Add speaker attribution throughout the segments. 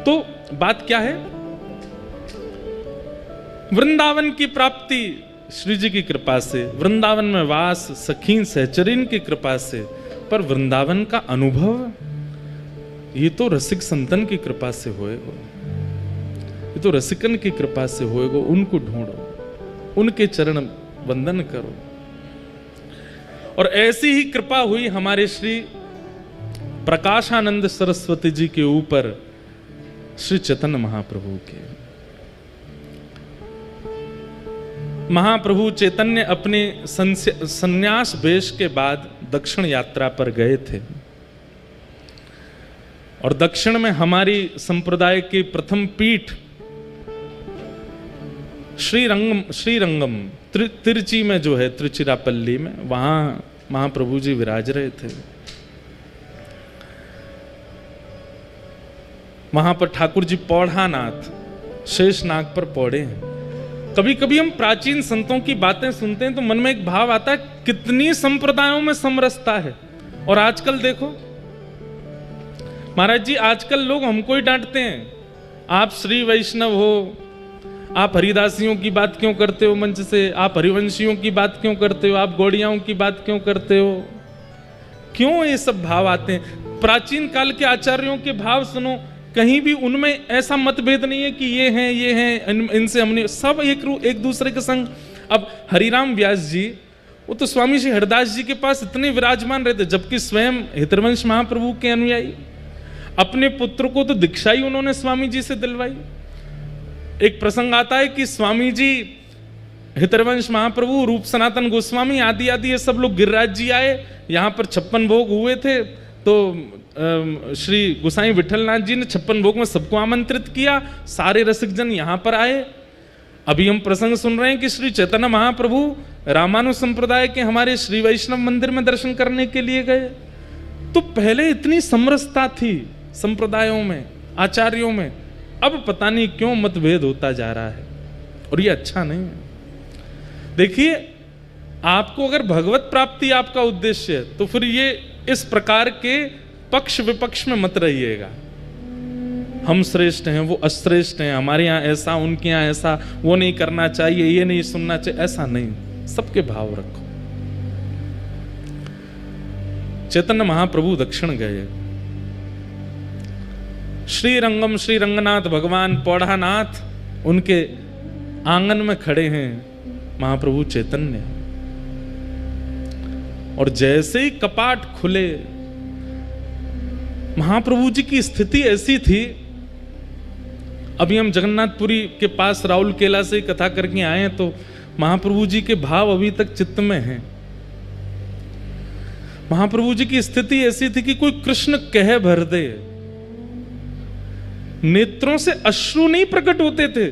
Speaker 1: तो बात क्या है, वृंदावन की प्राप्ति श्री जी की कृपा से, वृंदावन में वास सखीन सहचरीन की कृपा से, पर वृंदावन का अनुभव ये तो रसिक संतन की कृपा से होएगा, ये तो रसिकन की कृपा से होएगा। उनको ढूंढो, उनके चरण वंदन करो। और ऐसी ही कृपा हुई हमारे श्री प्रकाशानंद सरस्वती जी के ऊपर श्री चैतन्य महाप्रभु के। महाप्रभु चैतन्य अपने संन्यास वेश के बाद दक्षिण यात्रा पर गए थे, और दक्षिण में हमारी संप्रदाय की प्रथम पीठ श्रीरंगम तिरुचि में जो है, तिरुचिरापल्ली में, वहां महाप्रभु जी विराज रहे थे। वहां पर ठाकुर जी पौढ़ानाथ शेषनाग पर पौड़े हैं। कभी कभी हम प्राचीन संतों की बातें सुनते हैं तो मन में एक भाव आता है, कितनी संप्रदायों में समरसता है। और आजकल देखो महाराज जी, आजकल लोग हमको ही डांटते हैं, आप श्री वैष्णव हो, आप हरिदासियों की बात क्यों करते हो मंच से, आप हरिवंशियों की बात क्यों करते हो, आप गौड़ियाओं की बात क्यों करते हो। क्यों ये सब भाव आते हैं? प्राचीन काल के आचार्यों के भाव सुनो, कहीं भी उनमें ऐसा मतभेद नहीं है कि ये हैं इनसे हमने, सब एक दूसरे के संग। अब हरिराम व्यास जी, वो तो स्वामी श्री हरदास जी के पास इतने विराजमान रहते, जबकि स्वयं हितरवंश महाप्रभु के अनुयायी। अपने पुत्र को तो दीक्षा ही उन्होंने स्वामी जी से दिलवाई। एक प्रसंग आता है कि स्वामी जी, हितरवंश महाप्रभु, रूप सनातन गोस्वामी आदि आदि ये सब लोग गिरिराज जी आए, यहाँ पर 56 भोग हुए थे, तो श्री गोसाई विठलनाथ जी ने 56 भोग में सबको आमंत्रित किया, सारे रसिक जन यहाँ पर आए। अभी हम प्रसंग सुन रहे हैं कि श्री चैतन्य महाप्रभु रामानु संप्रदाय के हमारे श्री वैष्णव मंदिर में दर्शन करने के लिए गए। तो पहले इतनी समरसता थी संप्रदायों में, आचार्यों में, अब पता नहीं क्यों मतभेद होता जा रहा है, और ये अच्छा नहीं है। देखिए, आपको अगर भगवत प्राप्ति आपका उद्देश्य है तो फिर ये इस प्रकार के पक्ष विपक्ष में मत रहिएगा। हम श्रेष्ठ हैं, वो अश्रेष्ठ हैं, हमारे यहाँ ऐसा, उनके यहाँ ऐसा, वो नहीं करना चाहिए, ये नहीं सुनना चाहिए, ऐसा नहीं। सबके भाव रखो। चैतन्य महाप्रभु दक्षिण गए, श्रीरंगम श्री रंगनाथ भगवान पौढ़ानाथ उनके आंगन में खड़े हैं महाप्रभु चैतन्य। और जैसे ही कपाट खुले, महाप्रभु जी की स्थिति ऐसी थी, अभी हम जगन्नाथपुरी के पास राउल केला से कथा करके आए हैं, तो महाप्रभु जी के भाव अभी तक चित्त में हैं। महाप्रभु जी की स्थिति ऐसी थी कि कोई कृष्ण कह भर दे, नेत्रों से अश्रु नहीं प्रकट होते थे।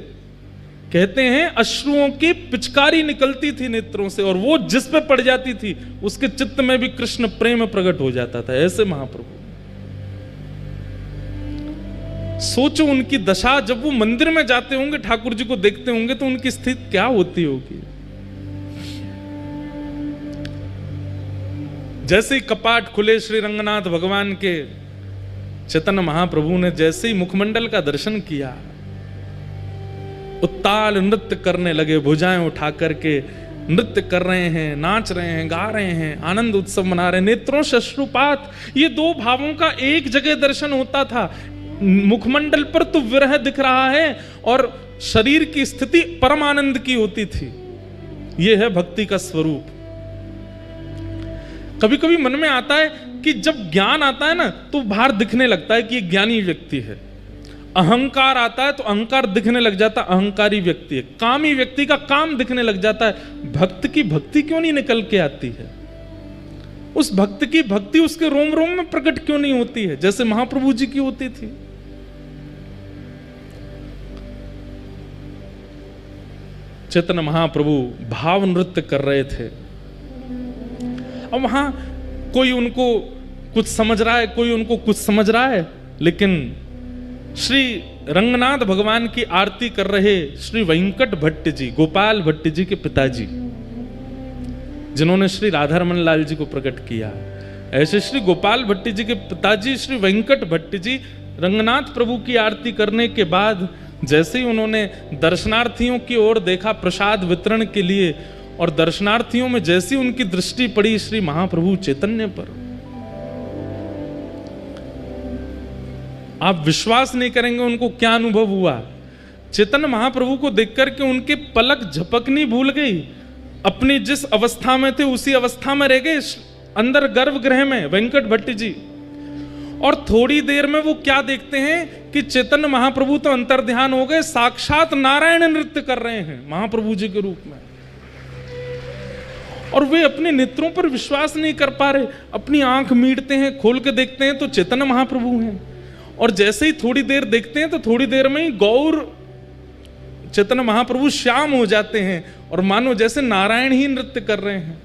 Speaker 1: कहते हैं अश्रुओं की पिचकारी निकलती थी नेत्रों से, और वो जिस पे पड़ जाती थी उसके चित्त में भी कृष्ण प्रेम प्रकट हो जाता था। ऐसे महाप्रभु, सोचो उनकी दशा, जब वो मंदिर में जाते होंगे, ठाकुर जी को देखते होंगे, तो उनकी स्थिति क्या होती होगी। जैसे ही कपाट खुले श्री रंगनाथ भगवान के, चैतन्य महाप्रभु ने जैसे ही मुखमंडल का दर्शन किया, उत्ताल नृत्य करने लगे, भुजाएं उठा करके नृत्य कर रहे हैं, नाच रहे हैं, गा रहे हैं, आनंद उत्सव मना रहे हैं, नेत्रों से अश्रुपात। ये दो भावों का एक जगह दर्शन होता था। मुखमंडल पर तो विरह दिख रहा है और शरीर की स्थिति परम आनंद की होती थी। यह है भक्ति का स्वरूप। कभी कभी मन में आता है कि जब ज्ञान आता है ना, तो बाहर दिखने लगता है कि ये ज्ञानी व्यक्ति है। अहंकार आता है तो अहंकार दिखने लग जाता है, अहंकारी व्यक्ति है। कामी व्यक्ति का काम दिखने लग जाता है। भक्त की भक्ति क्यों नहीं निकल के आती है? उस भक्त की भक्ति उसके रोम रोम में प्रकट क्यों नहीं होती है, जैसे महाप्रभु जी की होती थी? चैतन्य महाप्रभु भाव नृत्य कर रहे थे। अब वहां कोई उनको कुछ समझ रहा है, कोई उनको कुछ समझ रहा है, लेकिन श्री रंगनाथ भगवान की आरती कर रहे श्री वेंकट भट्ट जी, गोपाल भट्ट जी के पिताजी, जिन्होंने श्री राधारमन लाल जी को प्रकट किया, ऐसे श्री गोपाल भट्ट जी के पिताजी श्री वेंकट भट्ट जी रंगनाथ प्रभु की आरती करने के बाद जैसे ही उन्होंने दर्शनार्थियों की ओर देखा प्रसाद वितरण के लिए, और दर्शनार्थियों में जैसी उनकी दृष्टि पड़ी श्री महाप्रभु चैतन्य पर, आप विश्वास नहीं करेंगे उनको क्या अनुभव हुआ। चैतन्य महाप्रभु को देख करके उनके पलक झपकनी भूल गई। अपनी जिस अवस्था में थे उसी अवस्था में रह गए, अंदर गर्भगृह में वेंकट भट्ट जी। और थोड़ी देर में वो क्या देखते हैं कि चैतन्य महाप्रभु तो अंतर्ध्यान हो गए, साक्षात नारायण नृत्य कर रहे हैं महाप्रभु जी के रूप में। और वे अपने नेत्रों पर विश्वास नहीं कर पा रहे, अपनी आंख मीटते हैं, खोल के देखते हैं तो चैतन्य महाप्रभु हैं। और जैसे ही थोड़ी देर देखते हैं तो थोड़ी देर में ही गौर चैतन्य महाप्रभु श्याम हो जाते हैं और मानो जैसे नारायण ही नृत्य कर रहे हैं।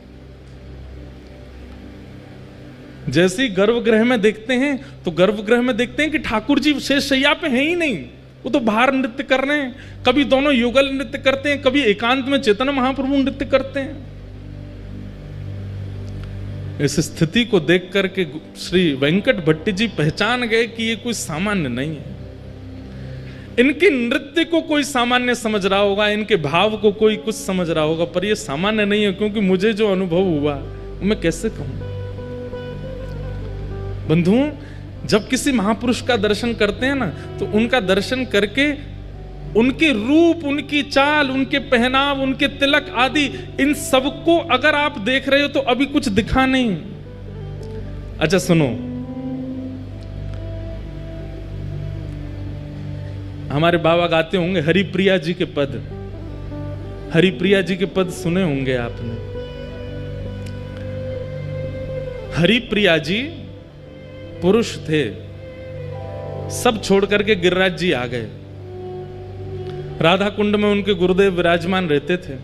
Speaker 1: जैसे ही गर्भगृह में देखते हैं तो गर्भगृह में देखते हैं कि ठाकुर जी शेष शैया पे हैं ही नहीं, वो तो बाहर नृत्य कर रहे हैं। कभी दोनों युगल नृत्य करते हैं, कभी एकांत में चैतन्य महाप्रभु नृत्य करते हैं। इस स्थिति को देख करके श्री वेंकट भट्ट जी पहचान गए कि ये कोई सामान्य नहीं है। इनके नृत्य को कोई सामान्य समझ रहा होगा, इनके भाव को कोई कुछ समझ रहा होगा, पर ये सामान्य नहीं है, क्योंकि मुझे जो अनुभव हुआ मैं कैसे कहूं। बंधुओं, जब किसी महापुरुष का दर्शन करते हैं ना, तो उनका दर्शन करके उनके रूप, उनकी चाल, उनके पहनाव, उनके तिलक आदि, इन सबको अगर आप देख रहे हो तो अभी कुछ दिखा नहीं। अच्छा सुनो, हमारे बाबा गाते होंगे हरिप्रिया जी के पद। हरिप्रिया जी के पद सुने होंगे आपने। हरिप्रिया जी पुरुष थे, सब छोड़ करके गिरिराज जी आ गए। राधा कुंड में उनके गुरुदेव विराजमान रहते थे,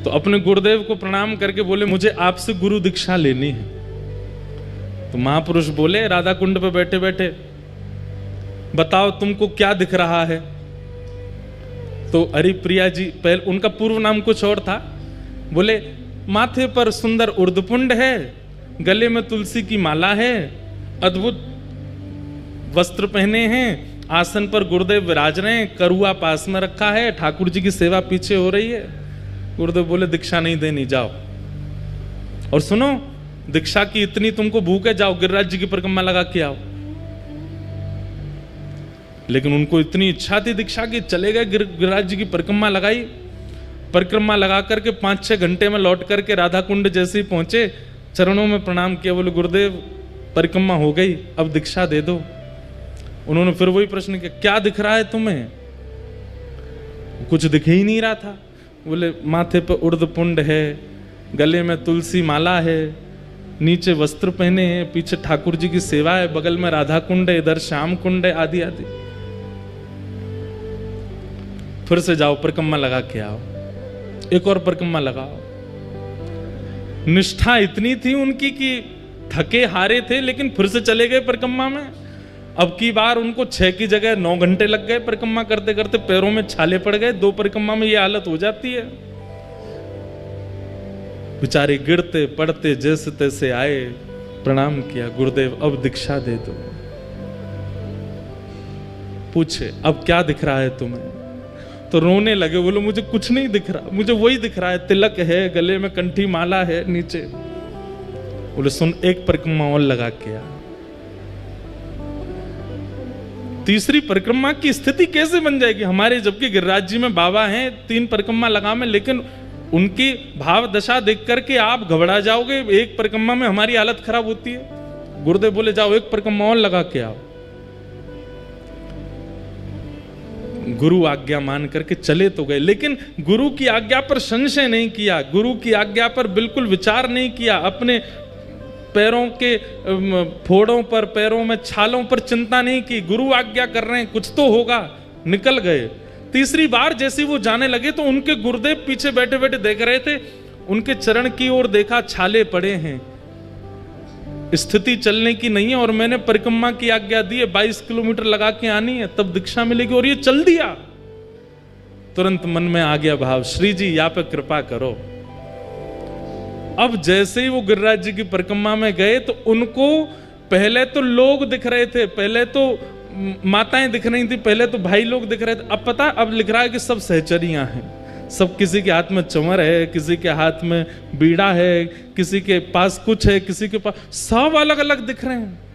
Speaker 1: तो अपने गुरुदेव को प्रणाम करके बोले मुझे आपसे गुरु दीक्षा लेनी है। तो महापुरुष बोले राधा कुंड पे बैठे बैठे, बताओ तुमको क्या दिख रहा है। तो हरिप्रिया जी, पहले उनका पूर्व नाम कुछ और था, बोले माथे पर सुंदर उर्दपुंड है, गले में तुलसी की माला है, अद्भुत वस्त्र पहने हैं, आसन पर गुरुदेव विराज रहे हैं, करुआ पास में रखा है, ठाकुर जी की सेवा पीछे हो रही है। गुरुदेव बोले दीक्षा नहीं देनी, जाओ। और सुनो, दीक्षा की इतनी तुमको भूख है, जाओ गिरिराज जी की परिक्रमा लगा के आओ। लेकिन उनको इतनी इच्छा थी दीक्षा की, चले गए गिरिराज जी की परिक्रमा लगाई। परिक्रमा लगा करके 5-6 घंटे में लौट करके राधा कुंड जैसे ही पहुंचे, चरणों में प्रणाम किया, बोले गुरुदेव परिक्रमा हो गई, अब दीक्षा दे दो। उन्होंने फिर वही प्रश्न किया, क्या दिख रहा है तुम्हें? कुछ दिख ही नहीं रहा था। बोले माथे पर उर्दपुंड है, गले में तुलसी माला है, नीचे वस्त्र पहने हैं, पीछे ठाकुर जी की सेवा है, बगल में राधा कुंड है, इधर श्याम कुंड है, आदि आदि। फिर से जाओ परिक्रमा लगा के आओ, एक और परिक्रमा लगाओ। निष्ठा इतनी थी उनकी कि थके हारे थे, लेकिन फिर से चले गए परिक्रमा में। अब की बार उनको 6 की जगह 9 घंटे लग गए परिक्रमा करते करते, पैरों में छाले पड़ गए। 2 परिक्रमा में ये हालत हो जाती है। बेचारे गिरते पड़ते जैसे तैसे आए, प्रणाम किया, गुरुदेव अब दीक्षा दे दो। पूछे अब क्या दिख रहा है तुम्हें? तो रोने लगे, बोलो मुझे कुछ नहीं दिख रहा, मुझे वही दिख रहा है, तिलक है, गले में कंठी माला है, नीचे। बोले सुन, एक परिक्रमा और लगा के आ। तीसरी परिक्रमा की स्थिति कैसे बन जाएगी हमारे, जबकि गिरिराज जी में बाबा हैं, 3 परिक्रमा लगा में, लेकिन उनकी भाव दशा देख करके आप घबरा जाओगे। एक परिक्रमा में हमारी हालत खराब होती है। गुरुदेव बोले जाओ एक परिक्रमा और लगा के आओ। गुरु आज्ञा मान करके चले तो गए, लेकिन गुरु की आज्ञा पर संशय नहीं किया, गुरु की आज्ञा पर बिल्कुल विचार नहीं किया, अपने पैरों के फोड़ों पर, पैरों में छालों पर चिंता नहीं की। गुरु आज्ञा कर रहे हैं, कुछ तो होगा, निकल गए। तीसरी बार जैसे वो जाने लगे तो उनके गुरुदेव पीछे बैठे बैठे देख रहे थे, उनके चरण की ओर देखा, छाले पड़े हैं, स्थिति चलने की नहीं है, और मैंने परिक्रमा की आज्ञा दी है, 22 किलोमीटर लगा के आनी है, तब दीक्षा मिलेगी, और ये चल दिया। तुरंत मन में आ गया भाव, श्री जी यहाँ पे कृपा करो। अब जैसे ही वो गिरिराज जी की परिक्रमा में गए तो उनको पहले तो लोग दिख रहे थे, पहले तो माताएं दिख रही थी, पहले तो भाई लोग दिख रहे थे, अब पता अब लिख रहा है कि सब सहचरियां हैं। सब किसी के हाथ में चमर है, किसी के हाथ में बीड़ा है, किसी के पास कुछ है, किसी के पास, सब अलग अलग दिख रहे हैं।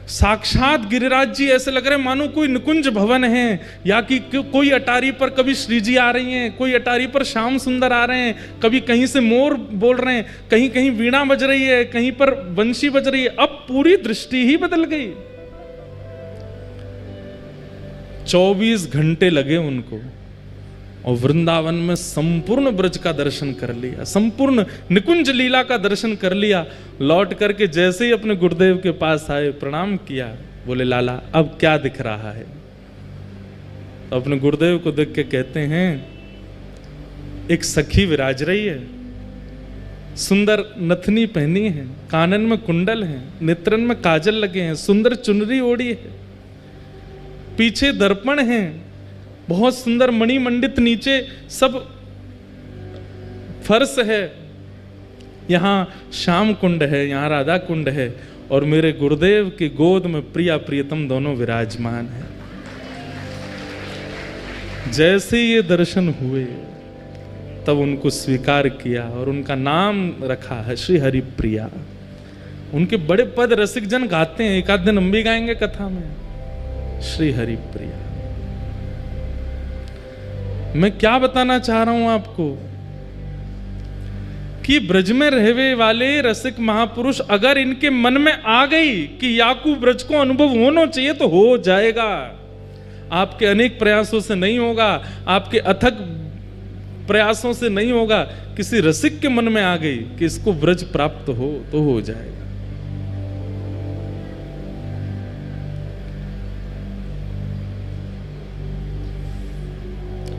Speaker 1: साक्षात गिरिराज जी ऐसे लग रहे हैं मानो कोई निकुंज भवन है, या कि कोई अटारी पर कभी श्री जी आ रही हैं, कोई अटारी पर श्याम सुंदर आ रहे हैं, कभी कहीं से मोर बोल रहे हैं, कहीं कहीं वीणा बज रही है, कहीं पर बंशी बज रही है। अब पूरी दृष्टि ही बदल गई। 24 घंटे लगे उनको और वृंदावन में संपूर्ण ब्रज का दर्शन कर लिया, संपूर्ण निकुंज लीला का दर्शन कर लिया। लौट करके जैसे ही अपने गुरुदेव के पास आए, प्रणाम किया, बोले लाला अब क्या दिख रहा है? तो अपने गुरुदेव को देख के कहते हैं, एक सखी विराज रही है, सुंदर नथनी पहनी है, कानन में कुंडल है, नेत्रन में काजल लगे हैं, सुंदर चुनरी ओढ़ी है, पीछे दर्पण है, बहुत सुंदर मणिमंडित नीचे सब फर्श है, यहां श्याम कुंड है, यहां राधा कुंड है, और मेरे गुरुदेव की गोद में प्रिया प्रियतम दोनों विराजमान है। जैसे ये दर्शन हुए तब उनको स्वीकार किया और उनका नाम रखा है श्री हरि प्रिया। उनके बड़े पद रसिक जन गाते हैं, एक आध दिन हम भी गाएंगे कथा में, श्री हरि प्रिया। मैं क्या बताना चाह रहा हूं आपको कि ब्रज में रहने वाले रसिक महापुरुष अगर इनके मन में आ गई कि याकू ब्रज को अनुभव होना चाहिए तो हो जाएगा। आपके अनेक प्रयासों से नहीं होगा, आपके अथक प्रयासों से नहीं होगा, किसी रसिक के मन में आ गई कि इसको ब्रज प्राप्त हो तो हो जाएगा।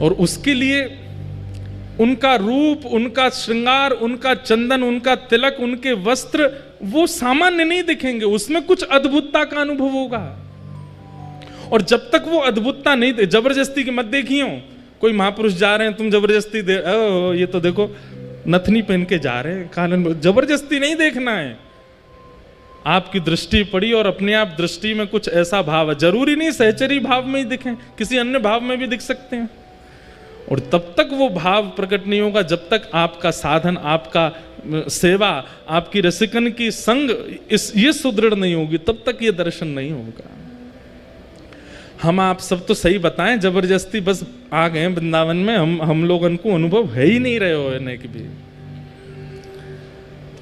Speaker 1: और उसके लिए उनका रूप, उनका श्रृंगार, उनका चंदन, उनका तिलक, उनके वस्त्र वो सामान्य नहीं दिखेंगे, उसमें कुछ अद्भुतता का अनुभव होगा। और जब तक वो अद्भुतता नहीं दे, जबरदस्ती की मत देखियो, कोई महापुरुष जा रहे हैं तुम जबरदस्ती दे, ये तो देखो नथनी पहन के जा रहे हैं, कानन, जबरदस्ती नहीं देखना है। आपकी दृष्टि पड़ी और अपने आप दृष्टि में कुछ ऐसा भाव है, जरूरी नहीं सहचरी भाव में ही दिखें, किसी अन्य भाव में भी दिख सकते हैं। और तब तक वो भाव प्रकट नहीं होगा जब तक आपका साधन, आपका सेवा, आपकी रसिकन की संग ये सुदृढ़ नहीं होगी, तब तक ये दर्शन नहीं होगा। हम आप सब तो सही बताएं, जबरदस्ती बस आ गए वृंदावन में, हम लोगों को अनुभव है ही नहीं रहे होने की भी।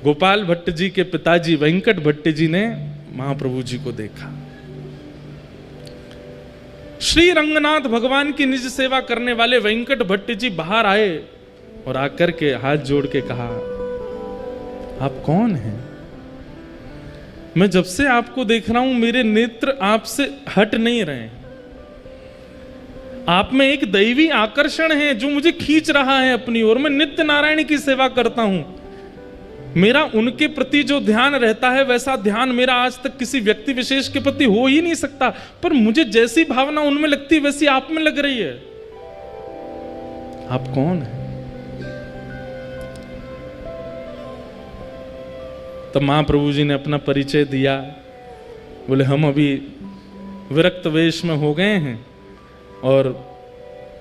Speaker 1: गोपाल भट्ट जी के पिताजी वेंकट भट्ट जी ने महाप्रभु जी को देखा। श्री रंगनाथ भगवान की निज सेवा करने वाले वेंकट भट्ट जी बाहर आए और आकर के हाथ जोड़ के कहा, आप कौन हैं? मैं जब से आपको देख रहा हूं मेरे नेत्र आपसे हट नहीं रहे। आप में एक दैवी आकर्षण है जो मुझे खींच रहा है अपनी ओर। मैं नित्य नारायण की सेवा करता हूं, मेरा उनके प्रति जो ध्यान रहता है वैसा ध्यान मेरा आज तक किसी व्यक्ति विशेष के प्रति हो ही नहीं सकता, पर मुझे जैसी भावना उनमें लगती है वैसी आप में लग रही है। आप कौन है? तब महाप्रभु जी ने अपना परिचय दिया। बोले हम अभी विरक्त वेश में हो गए हैं और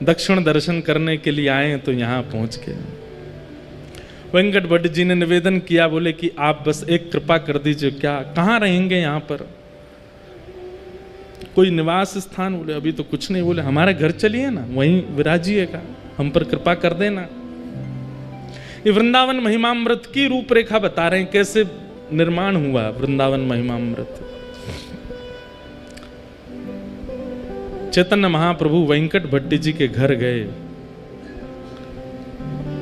Speaker 1: दक्षिण दर्शन करने के लिए आए हैं, तो यहां पहुंच गए। वेंकट भट्ट जी ने निवेदन किया, बोले कि आप बस एक कृपा कर दीजिए, क्या कहाँ रहेंगे यहाँ पर, कोई निवास स्थान? बोले अभी तो कुछ नहीं। बोले हमारे घर चलिए ना, वहीं विराजिएगा, हम पर कृपा कर देना। ये वृंदावन महिमामृत की रूपरेखा बता रहे हैं, कैसे निर्माण हुआ वृंदावन महिमामृत। चैतन्य महाप्रभु वेंकट भट्ट जी के घर गए।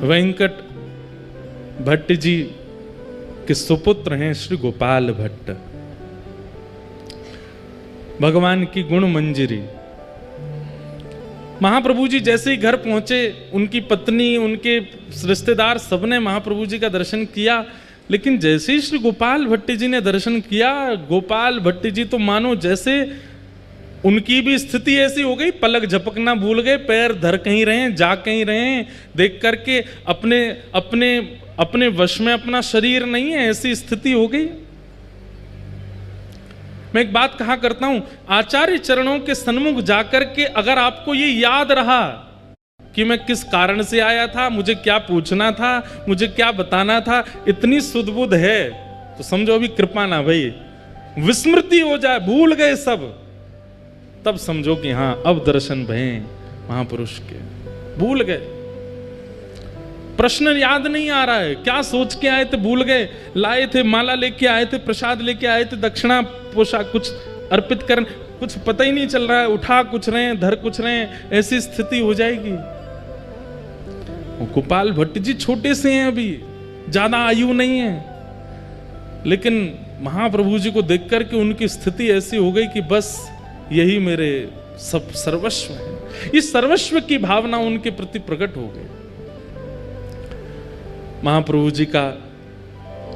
Speaker 1: वेंकट भट्ट जी के सुपुत्र हैं श्री गोपाल भट्ट। भगवान की गुण मंजरी। महाप्रभु जी जैसे ही घर पहुंचे, उनकी पत्नी, उनके रिश्तेदार सबने महाप्रभु जी का दर्शन किया, लेकिन जैसे ही श्री गोपाल भट्ट जी ने दर्शन किया, गोपाल भट्ट जी तो मानो जैसे उनकी भी स्थिति ऐसी हो गई, पलक झपकना भूल गए, पैर धर कहीं रहे, जा कहीं रहे, देख करके अपने अपने अपने वश में अपना शरीर नहीं है, ऐसी स्थिति हो गई। मैं एक बात कहा करता हूं, आचार्य चरणों के सन्मुख जाकर के अगर आपको ये याद रहा कि मैं किस कारण से आया था, मुझे क्या पूछना था, मुझे क्या बताना था, इतनी सुध-बुध है तो समझो अभी कृपा ना भाई, विस्मृति हो जाए, भूल गए सब, तब समझो कि हां अब दर्शन भये महापुरुष के। भूल गए, प्रश्न याद नहीं आ रहा है, क्या सोच के आए थे भूल गए, लाए थे माला लेके आए थे, प्रसाद लेके आए थे, दक्षिणा पोशाक कुछ अर्पित कर, कुछ पता ही नहीं चल रहा है, उठा कुछ रहे हैं, धर कुछ रहे हैं, ऐसी स्थिति हो जाएगी। गोपाल भट्ट जी छोटे से हैं, अभी ज्यादा आयु नहीं है, लेकिन महाप्रभु जी को देख करके उनकी स्थिति ऐसी हो गई कि बस यही मेरे सब सर्वस्व है। इस सर्वस्व की भावना उनके प्रति प्रकट हो गई। महाप्रभु जी का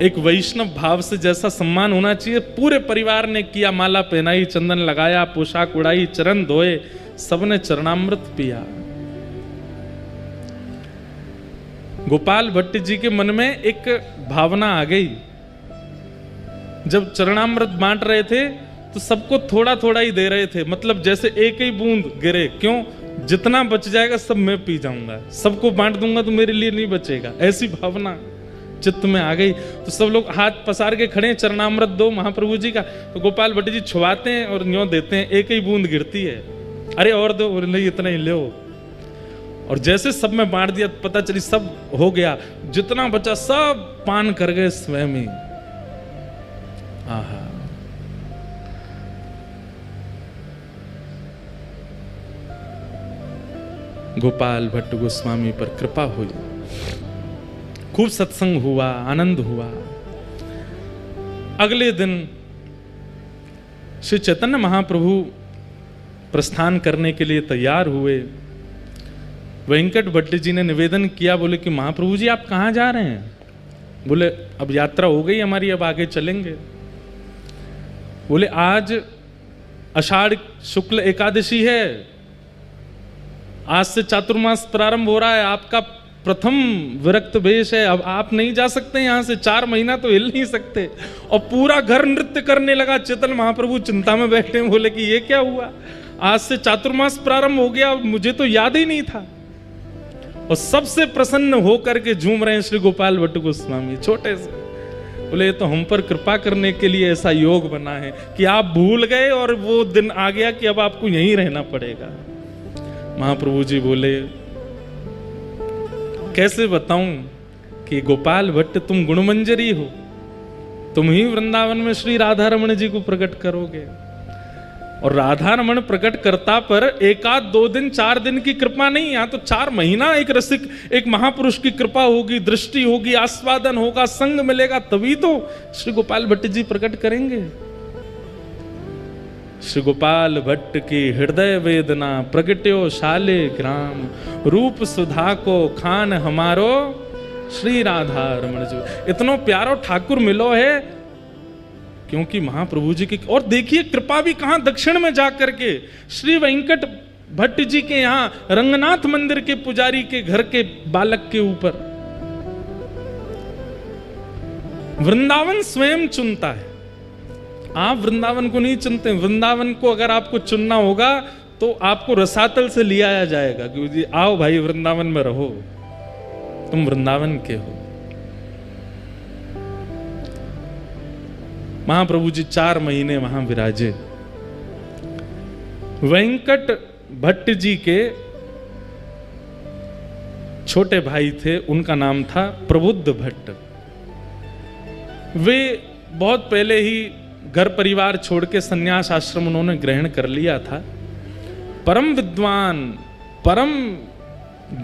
Speaker 1: एक वैष्णव भाव से जैसा सम्मान होना चाहिए, पूरे परिवार ने किया, माला पहनाई, चंदन लगाया, पोशाक उड़ाई, चरण धोए, सबने चरणामृत पिया। गोपाल भट्ट जी के मन में एक भावना आ गई, जब चरणामृत बांट रहे थे तो सबको थोड़ा थोड़ा ही दे रहे थे, मतलब जैसे एक ही बूंद गिरे, क्यों, जितना बच जाएगा सब मैं पी जाऊंगा, सबको बांट दूंगा तो मेरे लिए नहीं बचेगा, ऐसी भावना चित्त में आ गई। तो सब लोग हाथ पसार के खड़े, चरणामृत दो महाप्रभु जी का, तो गोपाल भट्ट जी छुआते हैं और न्यों देते हैं, एक ही बूंद गिरती है, अरे और दो, और नहीं इतना ही लो, और जैसे सब में बांट दिया पता चली सब हो गया, जितना बचा सब पान कर गए स्वयं ही। आहा, गोपाल भट्ट गोस्वामी पर कृपा हुई, खूब सत्संग हुआ, आनंद हुआ। अगले दिन श्री चैतन्य महाप्रभु प्रस्थान करने के लिए तैयार हुए। वेंकट भट्ट जी ने निवेदन किया, बोले कि महाप्रभु जी आप कहाँ जा रहे हैं? बोले अब यात्रा हो गई हमारी, अब आगे चलेंगे। बोले आज आषाढ़ शुक्ल एकादशी है, आज से चातुर्मास प्रारंभ हो रहा है, आपका प्रथम विरक्त वेश है, अब आप नहीं जा सकते यहाँ से, 4 महीना तो हिल नहीं सकते। और पूरा घर नृत्य करने लगा। चैतन्य महाप्रभु चिंता में बैठे, बोले कि ये क्या हुआ, आज से चातुर्मास प्रारंभ हो गया, मुझे तो याद ही नहीं था। और सबसे प्रसन्न होकर के झूम रहे हैं श्री गोपाल भट्ट गोस्वामी, छोटे से। बोले ये तो हम पर कृपा करने के लिए ऐसा योग बना है कि आप भूल गए और वो दिन आ गया कि अब आपको यहीं रहना पड़ेगा। महाप्रभु जी बोले कैसे बताऊं कि गोपाल भट्ट तुम गुणमंजरी हो, तुम ही वृंदावन में श्री राधा रमण जी को प्रकट करोगे। और राधा रमण प्रकट करता पर 1-2 दिन 4 दिन की कृपा नहीं, यहाँ तो 4 महीना एक रसिक, एक महापुरुष की कृपा होगी, दृष्टि होगी, आस्वादन होगा, संग मिलेगा, तभी तो श्री गोपाल भट्ट जी प्रकट करेंगे। श्री गोपाल भट्ट की हृदय वेदना प्रगट्यो शाले ग्राम, रूप सुधा को खान हमारो श्री राधा रमण जी। इतनो प्यारो ठाकुर मिलो है, क्योंकि महाप्रभु जी की। और देखिए कृपा भी कहां, दक्षिण में जाकर के श्री वेंकट भट्ट जी के यहां रंगनाथ मंदिर के पुजारी के घर के बालक के ऊपर। वृंदावन स्वयं चुनता है, आप वृंदावन को नहीं चुनते। वृंदावन को अगर आपको चुनना होगा तो आपको रसातल से ले आया जाएगा कि आओ भाई वृंदावन में रहो, तुम वृंदावन के हो। महाप्रभु जी 4 महीने वहां विराजे। वेंकट भट्ट जी के छोटे भाई थे, उनका नाम था प्रबुद्ध भट्ट। वे बहुत पहले ही घर परिवार छोड़ के संन्यास आश्रम उन्होंने ग्रहण कर लिया था। परम विद्वान, परम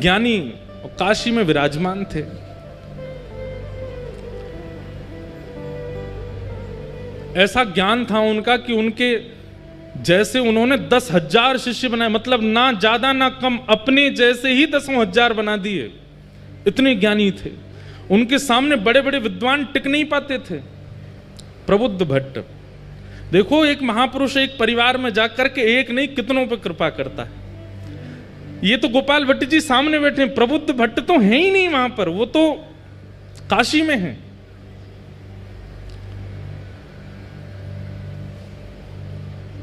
Speaker 1: ज्ञानी और काशी में विराजमान थे। ऐसा ज्ञान था उनका कि उनके जैसे उन्होंने 10,000 शिष्य बनाए, मतलब ना ज्यादा ना कम, अपने जैसे ही 10,000 बना दिए, इतने ज्ञानी थे। उनके सामने बड़े बड़े विद्वान टिक नहीं पाते थे। प्रबुद्ध भट्ट, देखो एक महापुरुष एक परिवार में जाकर के एक नहीं कितनों पर कृपा करता है। ये तो गोपाल भट्ट जी सामने बैठे हैं, प्रबुद्ध भट्ट तो है ही नहीं वहां पर, वो तो काशी में है।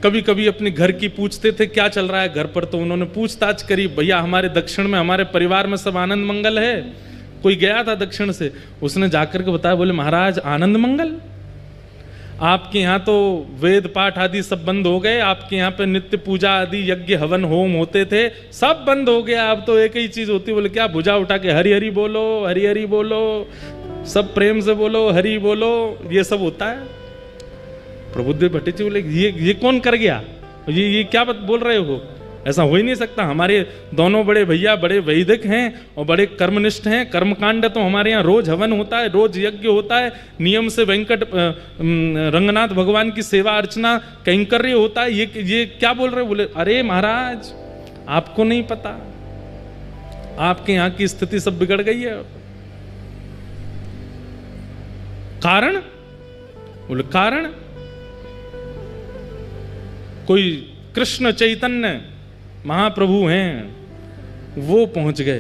Speaker 1: कभी कभी अपने घर की पूछते थे क्या चल रहा है घर पर, तो उन्होंने पूछताछ करी, भैया हमारे दक्षिण में हमारे परिवार में सब आनंद मंगल है। कोई गया था दक्षिण से, उसने जाकर के बताया, बोले महाराज आनंद मंगल, आपके यहाँ तो वेद पाठ आदि सब बंद हो गए, आपके यहाँ पे नित्य पूजा आदि यज्ञ हवन होम होते थे सब बंद हो गया, अब तो एक ही चीज होती है। बोले क्या? भुजा उठा के हरि हरि बोलो, हरि हरि बोलो, सब प्रेम से बोलो, हरि बोलो, ये सब होता है। प्रबुद्ध भट्ट जी बोले ये कौन कर गया, ये क्या बोल रहे हो, ऐसा हो ही नहीं सकता। हमारे दोनों बड़े भैया बड़े वैदिक हैं और बड़े कर्मनिष्ठ हैं, कर्मकांड तो हमारे यहाँ रोज हवन होता है, रोज यज्ञ होता है, नियम से वेंकट रंगनाथ भगवान की सेवा अर्चना कैंकर्य होता है, ये क्या बोल रहे हो? बोले अरे महाराज आपको नहीं पता, आपके यहाँ की स्थिति सब बिगड़ गई है। कारण? बोले कारण कोई कृष्ण चैतन्य महाप्रभु हैं, वो पहुंच गए।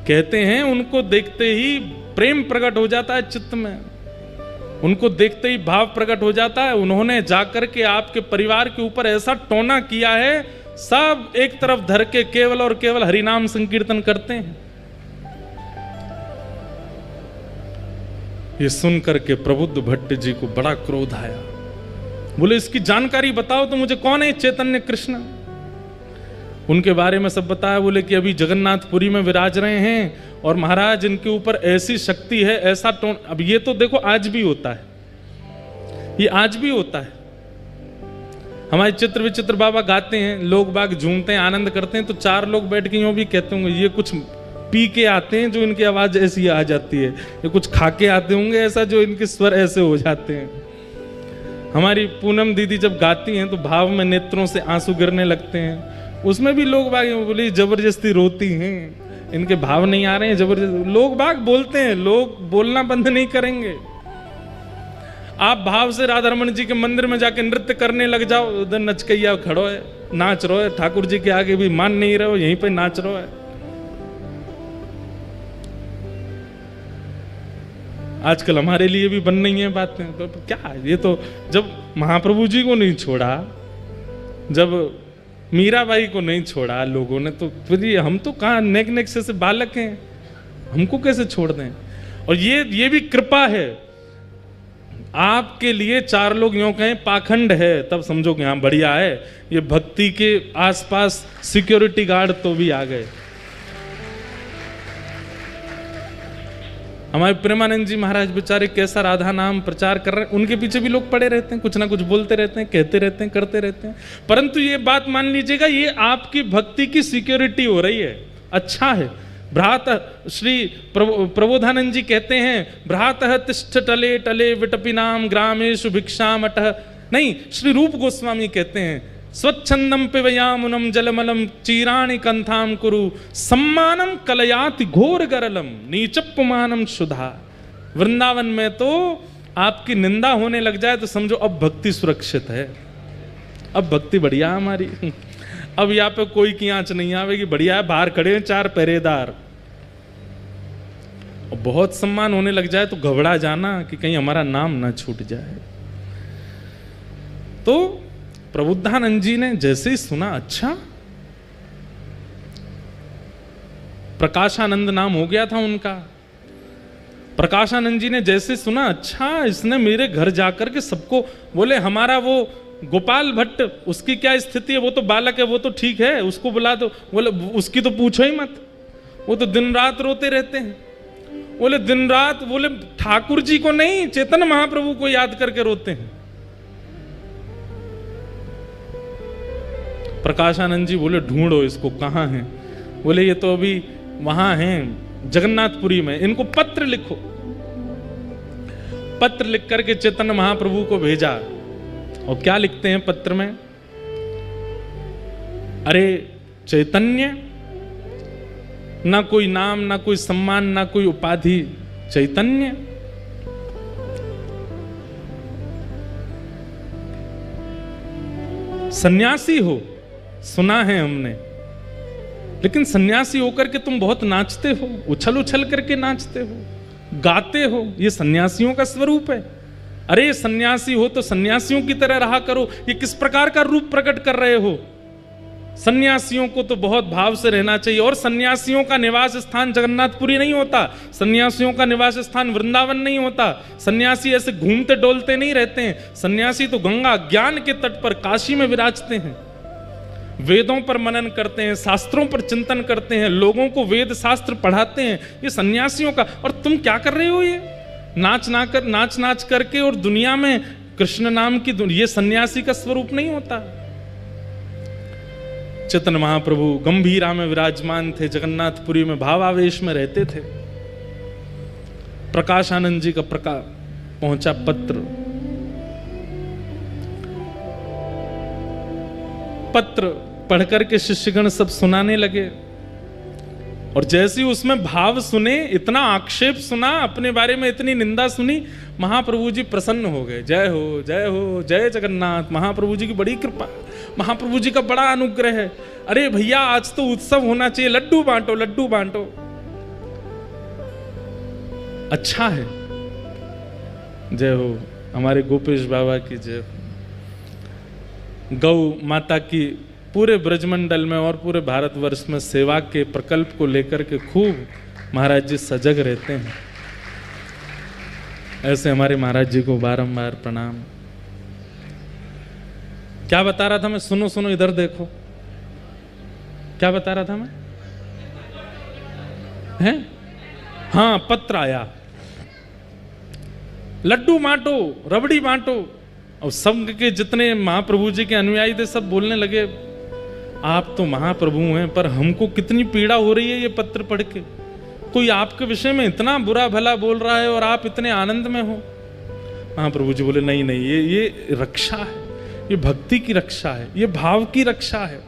Speaker 1: कहते हैं उनको देखते ही प्रेम प्रकट हो जाता है चित्त में, उनको देखते ही भाव प्रकट हो जाता है। उन्होंने जाकर के आपके परिवार के ऊपर ऐसा टोना किया है, सब एक तरफ धर के केवल और केवल हरिनाम संकीर्तन करते हैं। ये सुन करके प्रबुद्ध भट्ट जी को बड़ा क्रोध आया। बोले इसकी जानकारी बताओ तो मुझे, कौन है चैतन्य कृष्ण? उनके बारे में सब बताया। बोले कि अभी जगन्नाथपुरी में विराज रहे हैं और महाराज इनके ऊपर ऐसी शक्ति है, ऐसा टोन। अब ये तो देखो आज भी होता है, ये आज भी होता है। हमारे चित्र विचित्र बाबा गाते हैं, लोग बाग झूमते हैं, आनंद करते हैं, तो चार लोग बैठ के यूं भी कहते होंगे ये कुछ पी के आते हैं जो इनकी आवाज ऐसी आ जाती है, ये कुछ खा के आते होंगे ऐसा जो इनके स्वर ऐसे हो जाते हैं। हमारी पूनम दीदी जब गाती हैं तो भाव में नेत्रों से आंसू गिरने लगते हैं, उसमें भी लोग बाग बोले जबरदस्ती रोती हैं, इनके भाव नहीं आ रहे हैं, जबरदस्ती। लोग बाग बोलते हैं, लोग बोलना बंद नहीं करेंगे। आप भाव से राधा रमन जी के मंदिर में जाके नृत्य करने लग जाओ, उधर नचकैया खड़ो है, नाच रहो है, ठाकुर जी के आगे भी मान नहीं रहो, यहीं पे नाच रहो है। आजकल हमारे लिए भी बन रही है बातें, तो क्या ये तो जब महाप्रभु जी को नहीं छोड़ा, जब मीराबाई को नहीं छोड़ा लोगों ने, तो फिर हम तो कहाँ नेक नेक से बालक हैं, हमको कैसे छोड़ दें? और ये भी कृपा है आपके लिए। चार लोग यूं कहें पाखंड है तब समझो कि हाँ बढ़िया है, ये भक्ति के आसपास सिक्योरिटी गार्ड तो भी आ गए। हमारे प्रेमानंद जी महाराज बेचारे कैसा राधा नाम प्रचार कर रहे हैं, उनके पीछे भी लोग पड़े रहते हैं, कुछ ना कुछ बोलते रहते हैं, कहते रहते हैं, करते रहते हैं। परंतु ये बात मान लीजिएगा, ये आपकी भक्ति की सिक्योरिटी हो रही है, अच्छा है। भ्रात श्री प्रबोधानंद जी कहते हैं, भ्रातः तिष्ठ टले टले विटपिनाम ग्रामेषु भिक्षाम अटः। नहीं, श्री रूप गोस्वामी कहते हैं, स्वच्छंदम पिबयामुनम जलमलम चीराणि कंथाम कुरु सम्मानम कलयाति घोर गरलम नीचपुमानम सुधा। वृंदावन में तो आपकी निंदा होने लग जाए तो समझो अब भक्ति सुरक्षित है, अब भक्ति बढ़िया हमारी, अब यहाँ पे कोई की आंच नहीं आवेगी, बढ़िया है। बाहर खड़े हैं चार पहरेदार, और बहुत सम्मान होने लग जाए तो घबरा जाना कि कहीं हमारा नाम ना छूट जाए। तो प्रबुद्धानंद जी ने जैसे ही सुना, अच्छा प्रकाशानंद नाम हो गया था उनका, प्रकाशानंद जी ने जैसे सुना, अच्छा इसने मेरे घर जाकर के सबको, बोले हमारा वो गोपाल भट्ट उसकी क्या स्थिति है, वो तो बालक है, वो तो ठीक है, उसको बुला दो। बोले उसकी तो पूछो ही मत, वो तो दिन रात रोते रहते हैं। बोले दिन रात? बोले ठाकुर जी को नहीं, चैतन्य महाप्रभु को याद करके रोते हैं। प्रकाशानंद जी बोले ढूंढो इसको, कहाँ है? बोले ये तो अभी वहां हैं जगन्नाथपुरी में, इनको पत्र लिखो। पत्र लिख करके चैतन्य महाप्रभु को भेजा। और क्या लिखते हैं पत्र में? अरे चैतन्य, ना कोई नाम, ना कोई सम्मान, ना कोई उपाधि, चैतन्य। सन्यासी हो, सुना है हमने, लेकिन सन्यासी होकर के तुम बहुत नाचते हो, उछल उछल करके नाचते हो, गाते हो, ये सन्यासियों का स्वरूप है। अरे सन्यासी हो तो सन्यासियों की तरह रहा करो। ये किस प्रकार का रूप प्रकट कर रहे हो? सन्यासियों को तो बहुत भाव से रहना चाहिए। और सन्यासियों का निवास स्थान जगन्नाथपुरी नहीं होता, सन्यासियों का निवास स्थान वृंदावन नहीं होता। सन्यासी ऐसे घूमते डोलते नहीं रहते हैं। सन्यासी तो गंगा ज्ञान के तट पर काशी में विराजते हैं, वेदों पर मनन करते हैं, शास्त्रों पर चिंतन करते हैं, लोगों को वेद शास्त्र पढ़ाते हैं। ये सन्यासियों का। और तुम क्या कर रहे हो? ये नाच नाच करके और दुनिया में कृष्ण नाम की ये सन्यासी का स्वरूप नहीं होता। चैतन्य महाप्रभु गंभीरा में विराजमान थे, जगन्नाथपुरी में भावावेश में रहते थे। प्रकाशानंद जी का पहुंचा पत्र पढ़कर के शिष्यगण सब सुनाने लगे। और जैसे ही उसमें भाव सुने, इतना आक्षेप सुना, अपने बारे में इतनी निंदा सुनी, महाप्रभु जी प्रसन्न हो गए। जय हो जय हो जय जगन्नाथ। महाप्रभु जी की बड़ी कृपा, महाप्रभु जी का बड़ा अनुग्रह है। अरे भैया आज तो उत्सव होना चाहिए, लड्डू बांटो लड्डू बांटो। अच्छा है। जय हो हमारे गोपेश बाबा की जय। गौ माता की पूरे ब्रजमंडल में और पूरे भारतवर्ष में सेवा के प्रकल्प को लेकर के खूब महाराज जी सजग रहते हैं। ऐसे हमारे महाराज जी को बारंबार प्रणाम। क्या बता रहा था मैं? सुनो सुनो, इधर देखो। क्या बता रहा था मैं? हैं? हाँ, पत्र आया, लड्डू बांटो, रबड़ी बांटो। और संघ के जितने महाप्रभु जी के अनुयायी थे सब बोलने लगे, आप तो महाप्रभु हैं, पर हमको कितनी पीड़ा हो रही है ये पत्र पढ़ के। कोई आपके विषय में इतना बुरा भला बोल रहा है और आप इतने आनंद में हो। महाप्रभु जी बोले, नहीं नहीं, ये रक्षा है, ये भक्ति की रक्षा है, ये भाव की रक्षा है,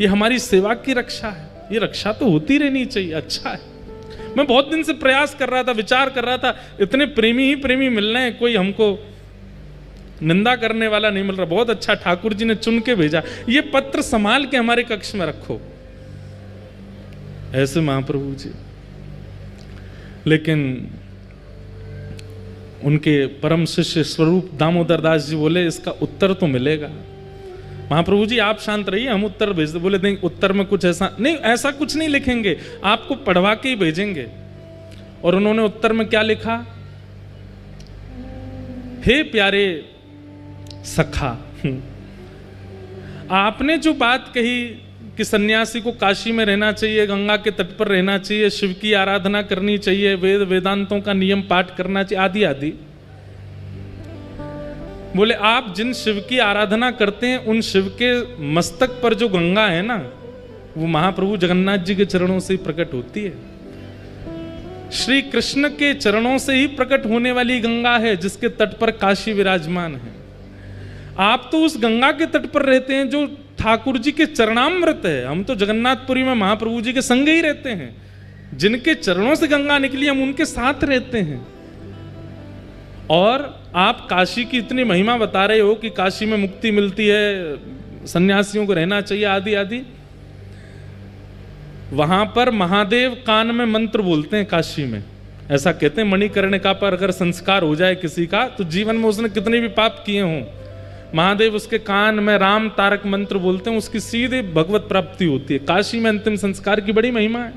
Speaker 1: ये हमारी सेवा की रक्षा है। ये रक्षा तो होती रहनी चाहिए। अच्छा है। मैं बहुत दिन से प्रयास कर रहा था, विचार कर रहा था, इतने प्रेमी ही प्रेमी मिल रहे हैं, कोई हमको निंदा करने वाला नहीं मिल रहा। बहुत अच्छा, ठाकुर जी ने चुन के भेजा। ये पत्र संभाल के हमारे कक्ष में रखो। ऐसे महाप्रभु जी। लेकिन उनके परम शिष्य स्वरूप दामोदर दास जी बोले, इसका उत्तर तो मिलेगा। महाप्रभु जी आप शांत रहिए, हम उत्तर भेज दे। बोले नहीं, उत्तर में कुछ ऐसा नहीं, ऐसा कुछ नहीं लिखेंगे, आपको पढ़वा के ही भेजेंगे। और उन्होंने उत्तर में क्या लिखा? हे प्यारे सखा, आपने जो बात कही कि सन्यासी को काशी में रहना चाहिए, गंगा के तट पर रहना चाहिए, शिव की आराधना करनी चाहिए, वेद वेदांतों का नियम पाठ करना चाहिए, आदि आदि। बोले आप जिन शिव की आराधना करते हैं, उन शिव के मस्तक पर जो गंगा है ना, वो महाप्रभु जगन्नाथ जी के चरणों से ही प्रकट होती है। श्री कृष्ण के चरणों से ही प्रकट होने वाली गंगा है, जिसके तट पर काशी विराजमान है। आप तो उस गंगा के तट पर रहते हैं जो ठाकुर जी के चरणामृत है। हम तो जगन्नाथपुरी में महाप्रभु जी के संग ही रहते हैं। जिनके चरणों से गंगा निकली, हम उनके साथ रहते हैं। और आप काशी की इतनी महिमा बता रहे हो कि काशी में मुक्ति मिलती है, सन्यासियों को रहना चाहिए, आदि आदि। वहां पर महादेव कान में मंत्र बोलते हैं काशी में। ऐसा कहते हैं मणिकर्णिका पर अगर संस्कार हो जाए किसी का, तो जीवन में उसने कितने भी पाप किए हों, महादेव उसके कान में राम तारक मंत्र बोलते हैं, उसकी सीधे भगवत प्राप्ति होती है। काशी में अंतिम संस्कार की बड़ी महिमा है।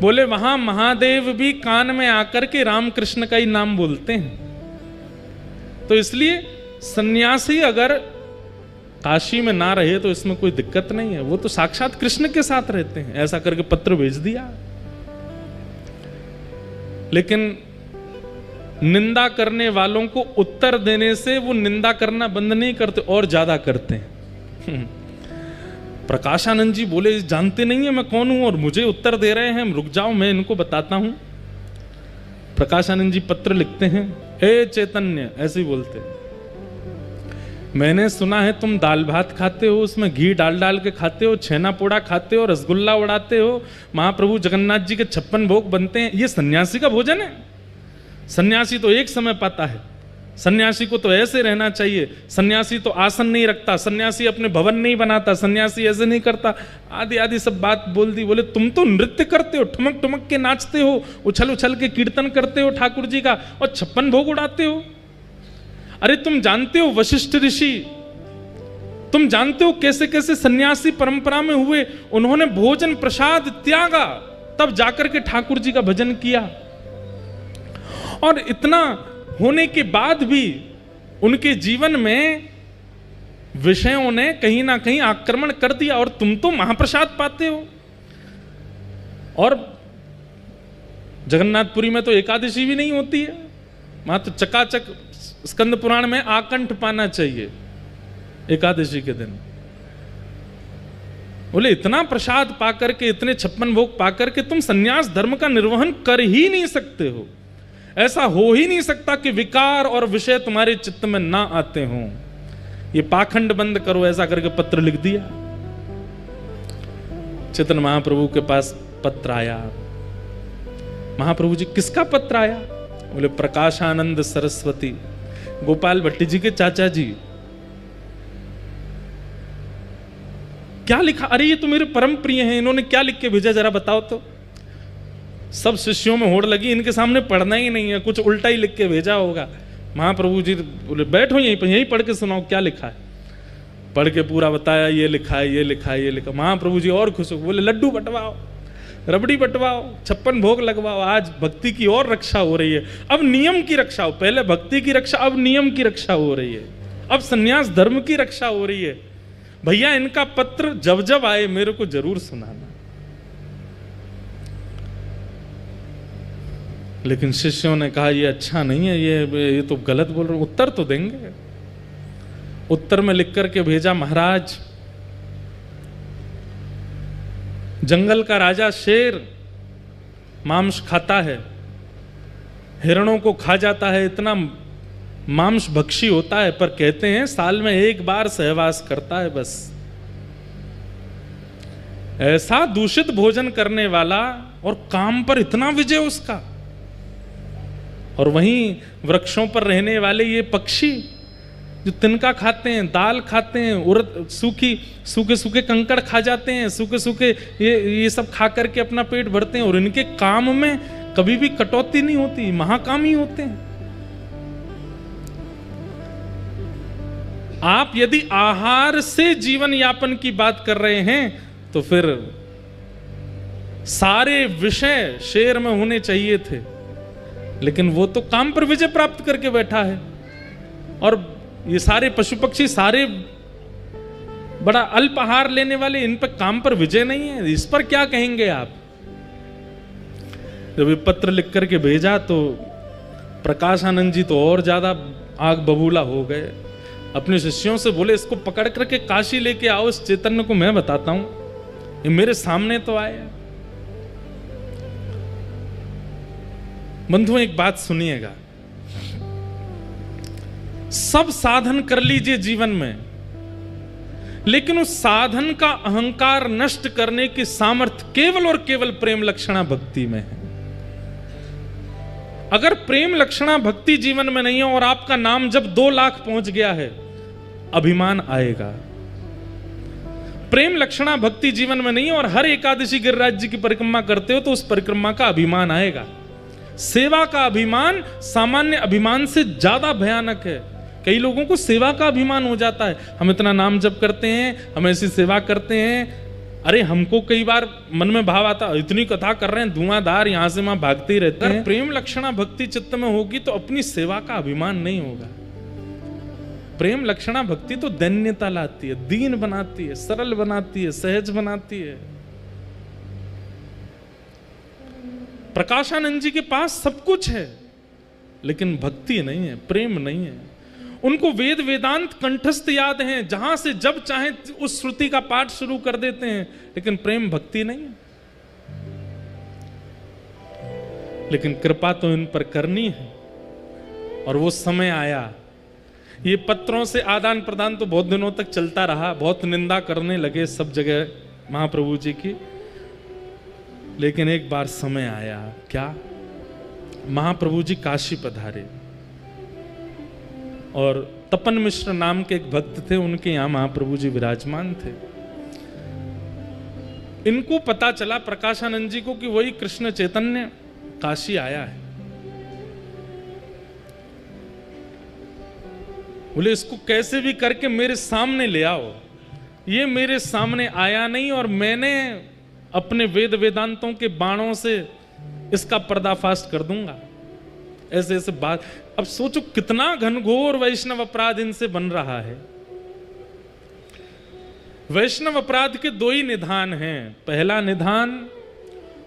Speaker 1: बोले वहां महादेव भी कान में आकर के राम कृष्ण का ही नाम बोलते हैं। तो इसलिए सन्यासी अगर काशी में ना रहे तो इसमें कोई दिक्कत नहीं है, वो तो साक्षात कृष्ण के साथ रहते हैं। ऐसा करके पत्र भेज दिया। लेकिन निंदा करने वालों को उत्तर देने से वो निंदा करना बंद नहीं करते, और ज्यादा करते हैं। प्रकाशानंद जी बोले, जानते नहीं है मैं कौन हूं और मुझे उत्तर दे रहे हैं, रुक जाओ मैं इनको बताता हूं। प्रकाशानंद जी पत्र लिखते हैं, हे चैतन्य, ऐसे ही बोलते, मैंने सुना है तुम दाल भात खाते हो, उसमें घी डाल डाल के खाते हो, छेना पोड़ा खाते हो, रसगुल्ला उड़ाते हो, महाप्रभु जगन्नाथ जी के 56 भोग बनते हैं। ये सन्यासी का भोजन है? सन्यासी तो एक समय पाता है, सन्यासी को तो ऐसे रहना चाहिए, सन्यासी तो आसन नहीं रखता, सन्यासी अपने भवन नहीं बनाता, सन्यासी ऐसे नहीं करता, आदि आदि सब बात बोल दी। बोले तुम तो नृत्य करते हो, ठुमक ठुमक के नाचते हो, उछल उछल के कीर्तन करते हो ठाकुर जी का, और 56 भोग उड़ाते हो। अरे तुम जानते हो वशिष्ठ ऋषि, तुम जानते हो कैसे कैसे सन्यासी परंपरा में हुए, उन्होंने भोजन प्रसाद त्यागा, तब जाकर के ठाकुर जी का भजन किया। और इतना होने के बाद भी उनके जीवन में विषयों ने कहीं ना कहीं आक्रमण कर दिया, और तुम तो महाप्रसाद पाते हो। और जगन्नाथपुरी में तो एकादशी भी नहीं होती है, वहां तो चकाचक स्कंद पुराण में आकंठ पाना चाहिए एकादशी के दिन। बोले इतना प्रसाद पाकर के, इतने 56 भोग पाकर के तुम सन्यास धर्म का निर्वहन कर ही नहीं सकते हो। ऐसा हो ही नहीं सकता कि विकार और विषय तुम्हारे चित्त में ना आते हों। ये पाखंड बंद करो, ऐसा करके पत्र लिख दिया। चैतन्य महाप्रभु के पास पत्र आया। महाप्रभु जी किसका पत्र आया? बोले प्रकाशानंद सरस्वती, गोपाल भट्टी जी के चाचा जी। क्या लिखा? अरे ये तो मेरे परम प्रिय हैं, इन्होंने क्या लिख के भेजा जरा बताओ तो। सब शिष्यों में होड़ लगी, इनके सामने पढ़ना ही नहीं है, कुछ उल्टा ही लिख के भेजा होगा। महाप्रभु जी बोले बैठो यहीं पर, यहीं पढ़ के सुनाओ क्या लिखा है। पढ़ के पूरा बताया, ये लिखा है, ये लिखा है, ये लिखा। महाप्रभु जी और खुश हो, बोले लड्डू बंटवाओ, रबड़ी बंटवाओ, 56 भोग लगवाओ, आज भक्ति की और रक्षा हो रही है। अब नियम की रक्षा हो, पहले भक्ति की रक्षा, अब नियम की रक्षा हो रही है, अब सन्यास धर्म की रक्षा हो रही है। भैया इनका पत्र जब जब आए मेरे को जरूर सुनाना। लेकिन शिष्यों ने कहा ये अच्छा नहीं है, ये तो गलत बोल रहे, उत्तर तो देंगे। उत्तर में लिख करके भेजा, महाराज जंगल का राजा शेर मांस खाता है, हिरणों को खा जाता है, इतना मांस भक्षी होता है, पर कहते हैं साल में एक बार सहवास करता है बस। ऐसा दूषित भोजन करने वाला और काम पर इतना विजय उसका। और वहीं वृक्षों पर रहने वाले ये पक्षी जो तिनका खाते हैं, दाल खाते हैं, उड़द सूखे सूखे कंकड़ खा जाते हैं, सूखे सूखे ये सब खा करके अपना पेट भरते हैं, और इनके काम में कभी भी कटौती नहीं होती, महाकामी होते हैं। आप यदि आहार से जीवन यापन की बात कर रहे हैं तो फिर सारे विषय शेर में होने चाहिए थे, लेकिन वो तो काम पर विजय प्राप्त करके बैठा है। और ये सारे पशु पक्षी सारे बड़ा अल्प आहार लेने वाले, इन पर काम पर विजय नहीं है, इस पर क्या कहेंगे आप? जब ये पत्र लिख करके भेजा तो प्रकाशानंद जी तो और ज्यादा आग बबूला हो गए। अपने शिष्यों से बोले इसको पकड़ करके काशी लेके आओ, इस चैतन्य को मैं बताता हूं, ये मेरे सामने तो आया। बंधुओं एक बात सुनिएगा, सब साधन कर लीजिए जीवन में, लेकिन उस साधन का अहंकार नष्ट करने की सामर्थ्य केवल और केवल प्रेम लक्षणा भक्ति में है। अगर प्रेम लक्षणा भक्ति जीवन में नहीं है और आपका नाम जब 2 लाख पहुंच गया है, अभिमान आएगा। प्रेम लक्षणा भक्ति जीवन में नहीं है और हर एकादशी गिरिराज जी की परिक्रमा करते हो तो उस परिक्रमा का अभिमान आएगा। सेवा का अभिमान सामान्य अभिमान से ज्यादा भयानक है। कई लोगों को सेवा का अभिमान हो जाता है, हम इतना नाम जप करते हैं, हम ऐसी सेवा करते हैं। अरे हमको कई बार मन में भाव आता, इतनी कथा कर रहे हैं, धुआंधार यहां से वहां भागते ही रहते हैं। प्रेम लक्षणा भक्ति चित्त में होगी तो अपनी सेवा का अभिमान नहीं होगा। प्रेम लक्षणा भक्ति तो दैन्यता लाती है, दीन बनाती है, सरल बनाती है, सहज बनाती है। प्रकाशानंद जी के पास सब कुछ है, लेकिन भक्ति नहीं है, प्रेम नहीं है। उनको वेद वेदांत कंठस्थ याद हैं, जहां से जब चाहे उस श्रुति का पाठ शुरू कर देते हैं, लेकिन प्रेम भक्ति नहीं है। लेकिन कृपा तो इन पर करनी है, और वो समय आया। ये पत्रों से आदान प्रदान तो बहुत दिनों तक चलता रहा, बहुत निंदा करने लगे सब जगह महाप्रभु जी की, लेकिन एक बार समय आया। क्या? महाप्रभु जी काशी पधारे। और तपन मिश्र नाम के एक भक्त थे, उनके यहाँ महाप्रभु जी विराजमान थे। इनको पता चला प्रकाशानंद जी को कि वही कृष्ण चैतन्य काशी आया है। बोले इसको कैसे भी करके मेरे सामने ले आओ। ये मेरे सामने आया नहीं और मैंने अपने वेद वेदांतों के बाणों से इसका पर्दाफाश कर दूंगा। ऐसे ऐसे बात। अब सोचो कितना घनघोर वैष्णव अपराध इनसे बन रहा है। वैष्णव अपराध के दो ही निधान हैं। पहला निधान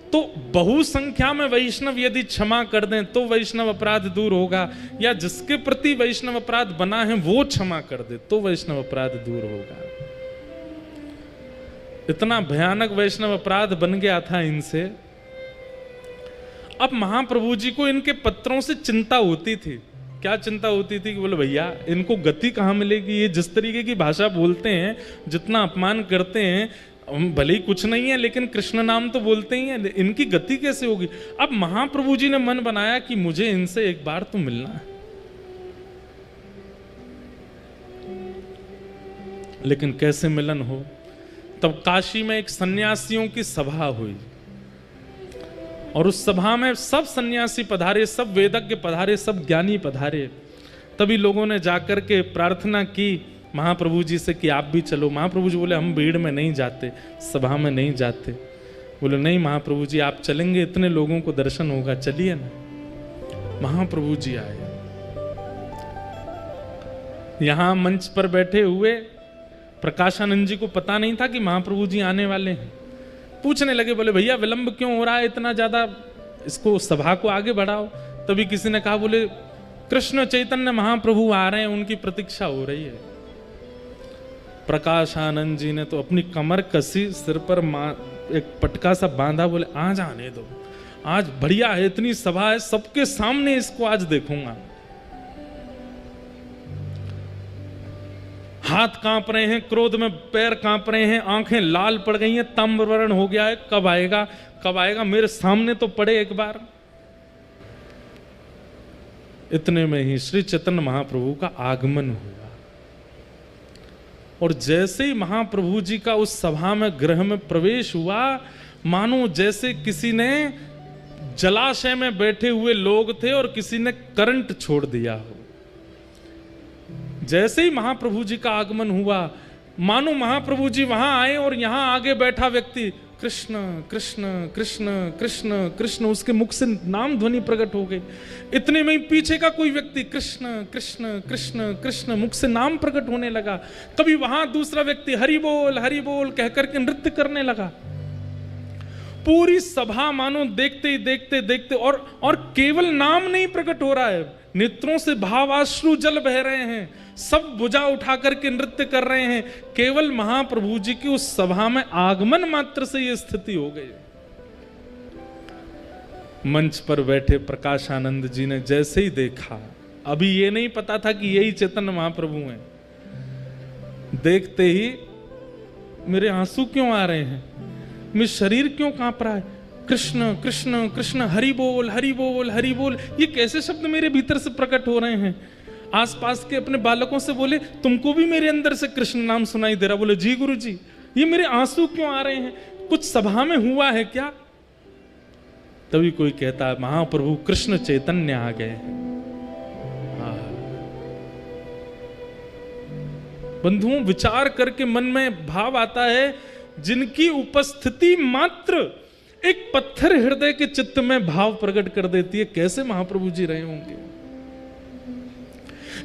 Speaker 1: तो बहुसंख्या में वैष्णव यदि क्षमा कर दें तो वैष्णव अपराध दूर होगा, या जिसके प्रति वैष्णव अपराध बना है वो क्षमा कर दे तो वैष्णव अपराध दूर होगा। इतना भयानक वैष्णव अपराध बन गया था इनसे। अब महाप्रभु जी को इनके पत्रों से चिंता होती थी। क्या चिंता होती थी कि बोले भैया इनको गति कहाँ मिलेगी, ये जिस तरीके की भाषा बोलते हैं, जितना अपमान करते हैं, भले ही कुछ नहीं है लेकिन कृष्ण नाम तो बोलते ही हैं, इनकी गति कैसे होगी। अब महाप्रभु जी ने मन बनाया कि मुझे इनसे एक बार तो मिलना है। लेकिन कैसे मिलन हो। तब काशी में एक सन्यासियों की सभा हुई और उस सभा में सब सन्यासी पधारे, सब वेदज्ञ पधारे, सब ज्ञानी पधारे। तभी लोगों ने जाकर के प्रार्थना की महाप्रभु जी से कि आप भी चलो। महाप्रभु जी बोले हम भीड़ में नहीं जाते, सभा में नहीं जाते। बोले नहीं महाप्रभु जी आप चलेंगे, इतने लोगों को दर्शन होगा, चलिए ना। महाप्रभु जी आए। यहां मंच पर बैठे हुए प्रकाशानंद जी को पता नहीं था कि महाप्रभु जी आने वाले हैं। पूछने लगे, बोले भैया विलंब क्यों हो रहा है इतना ज्यादा, इसको सभा को आगे बढ़ाओ। तभी किसी ने कहा, बोले कृष्ण चैतन्य महाप्रभु आ रहे हैं, उनकी प्रतीक्षा हो रही है। प्रकाशानंद जी ने तो अपनी कमर कसी, सिर पर एक पटका सा बांधा, बोले आज आने दो, आज बढ़िया है, इतनी सभा है, सबके सामने इसको आज देखूंगा। हाथ कांप रहे हैं, क्रोध में पैर कांप रहे हैं, आंखें लाल पड़ गई हैं, ताम्रवर्ण हो गया है, कब आएगा कब आएगा, मेरे सामने तो पड़े एक बार। इतने में ही श्री चैतन्य महाप्रभु का आगमन हुआ और जैसे ही महाप्रभु जी का उस सभा में गृह में प्रवेश हुआ, मानो जैसे किसी ने जलाशय में बैठे हुए लोग थे और किसी ने करंट छोड़ दिया हो। जैसे ही महाप्रभु जी का आगमन हुआ, मानो महाप्रभु जी वहां आए और यहां आगे बैठा व्यक्ति कृष्ण कृष्ण कृष्ण कृष्ण कृष्ण, उसके मुख से नाम ध्वनि प्रकट हो गई। इतने में ही पीछे का कोई व्यक्ति कृष्ण कृष्ण कृष्ण कृष्ण, मुख से नाम प्रकट होने लगा। कभी वहां दूसरा व्यक्ति हरि बोल कहकर के नृत्य करने लगा। पूरी सभा मानो देखते ही देखते देखते और केवल नाम नहीं प्रकट हो रहा है, नेत्रों से भावाश्रु जल बह रहे हैं, सब भुजा उठा करके नृत्य कर रहे हैं। केवल महाप्रभु जी की उस सभा में आगमन मात्र से यह स्थिति हो गई। मंच पर बैठे प्रकाशानंद जी ने जैसे ही देखा, अभी ये नहीं पता था कि यही चैतन्य महाप्रभु हैं, देखते ही मेरे आंसू क्यों आ रहे हैं, मेरा शरीर क्यों कांप रहा है, कृष्ण कृष्ण कृष्ण हरि बोल हरि बोल हरि बोल, ये कैसे शब्द मेरे भीतर से प्रकट हो रहे हैं। आसपास के अपने बालकों से बोले, तुमको भी मेरे अंदर से कृष्ण नाम सुनाई दे रहा। बोले जी गुरु जी, ये मेरे आंसू क्यों आ रहे हैं, कुछ सभा में हुआ है क्या। तभी कोई कहता है, महाप्रभु कृष्ण चैतन्य आ गए हैं। बंधुओं, विचार करके मन में भाव आता है, जिनकी उपस्थिति मात्र एक पत्थर हृदय के चित्त में भाव प्रकट कर देती है, कैसे महाप्रभु जी रहे होंगे।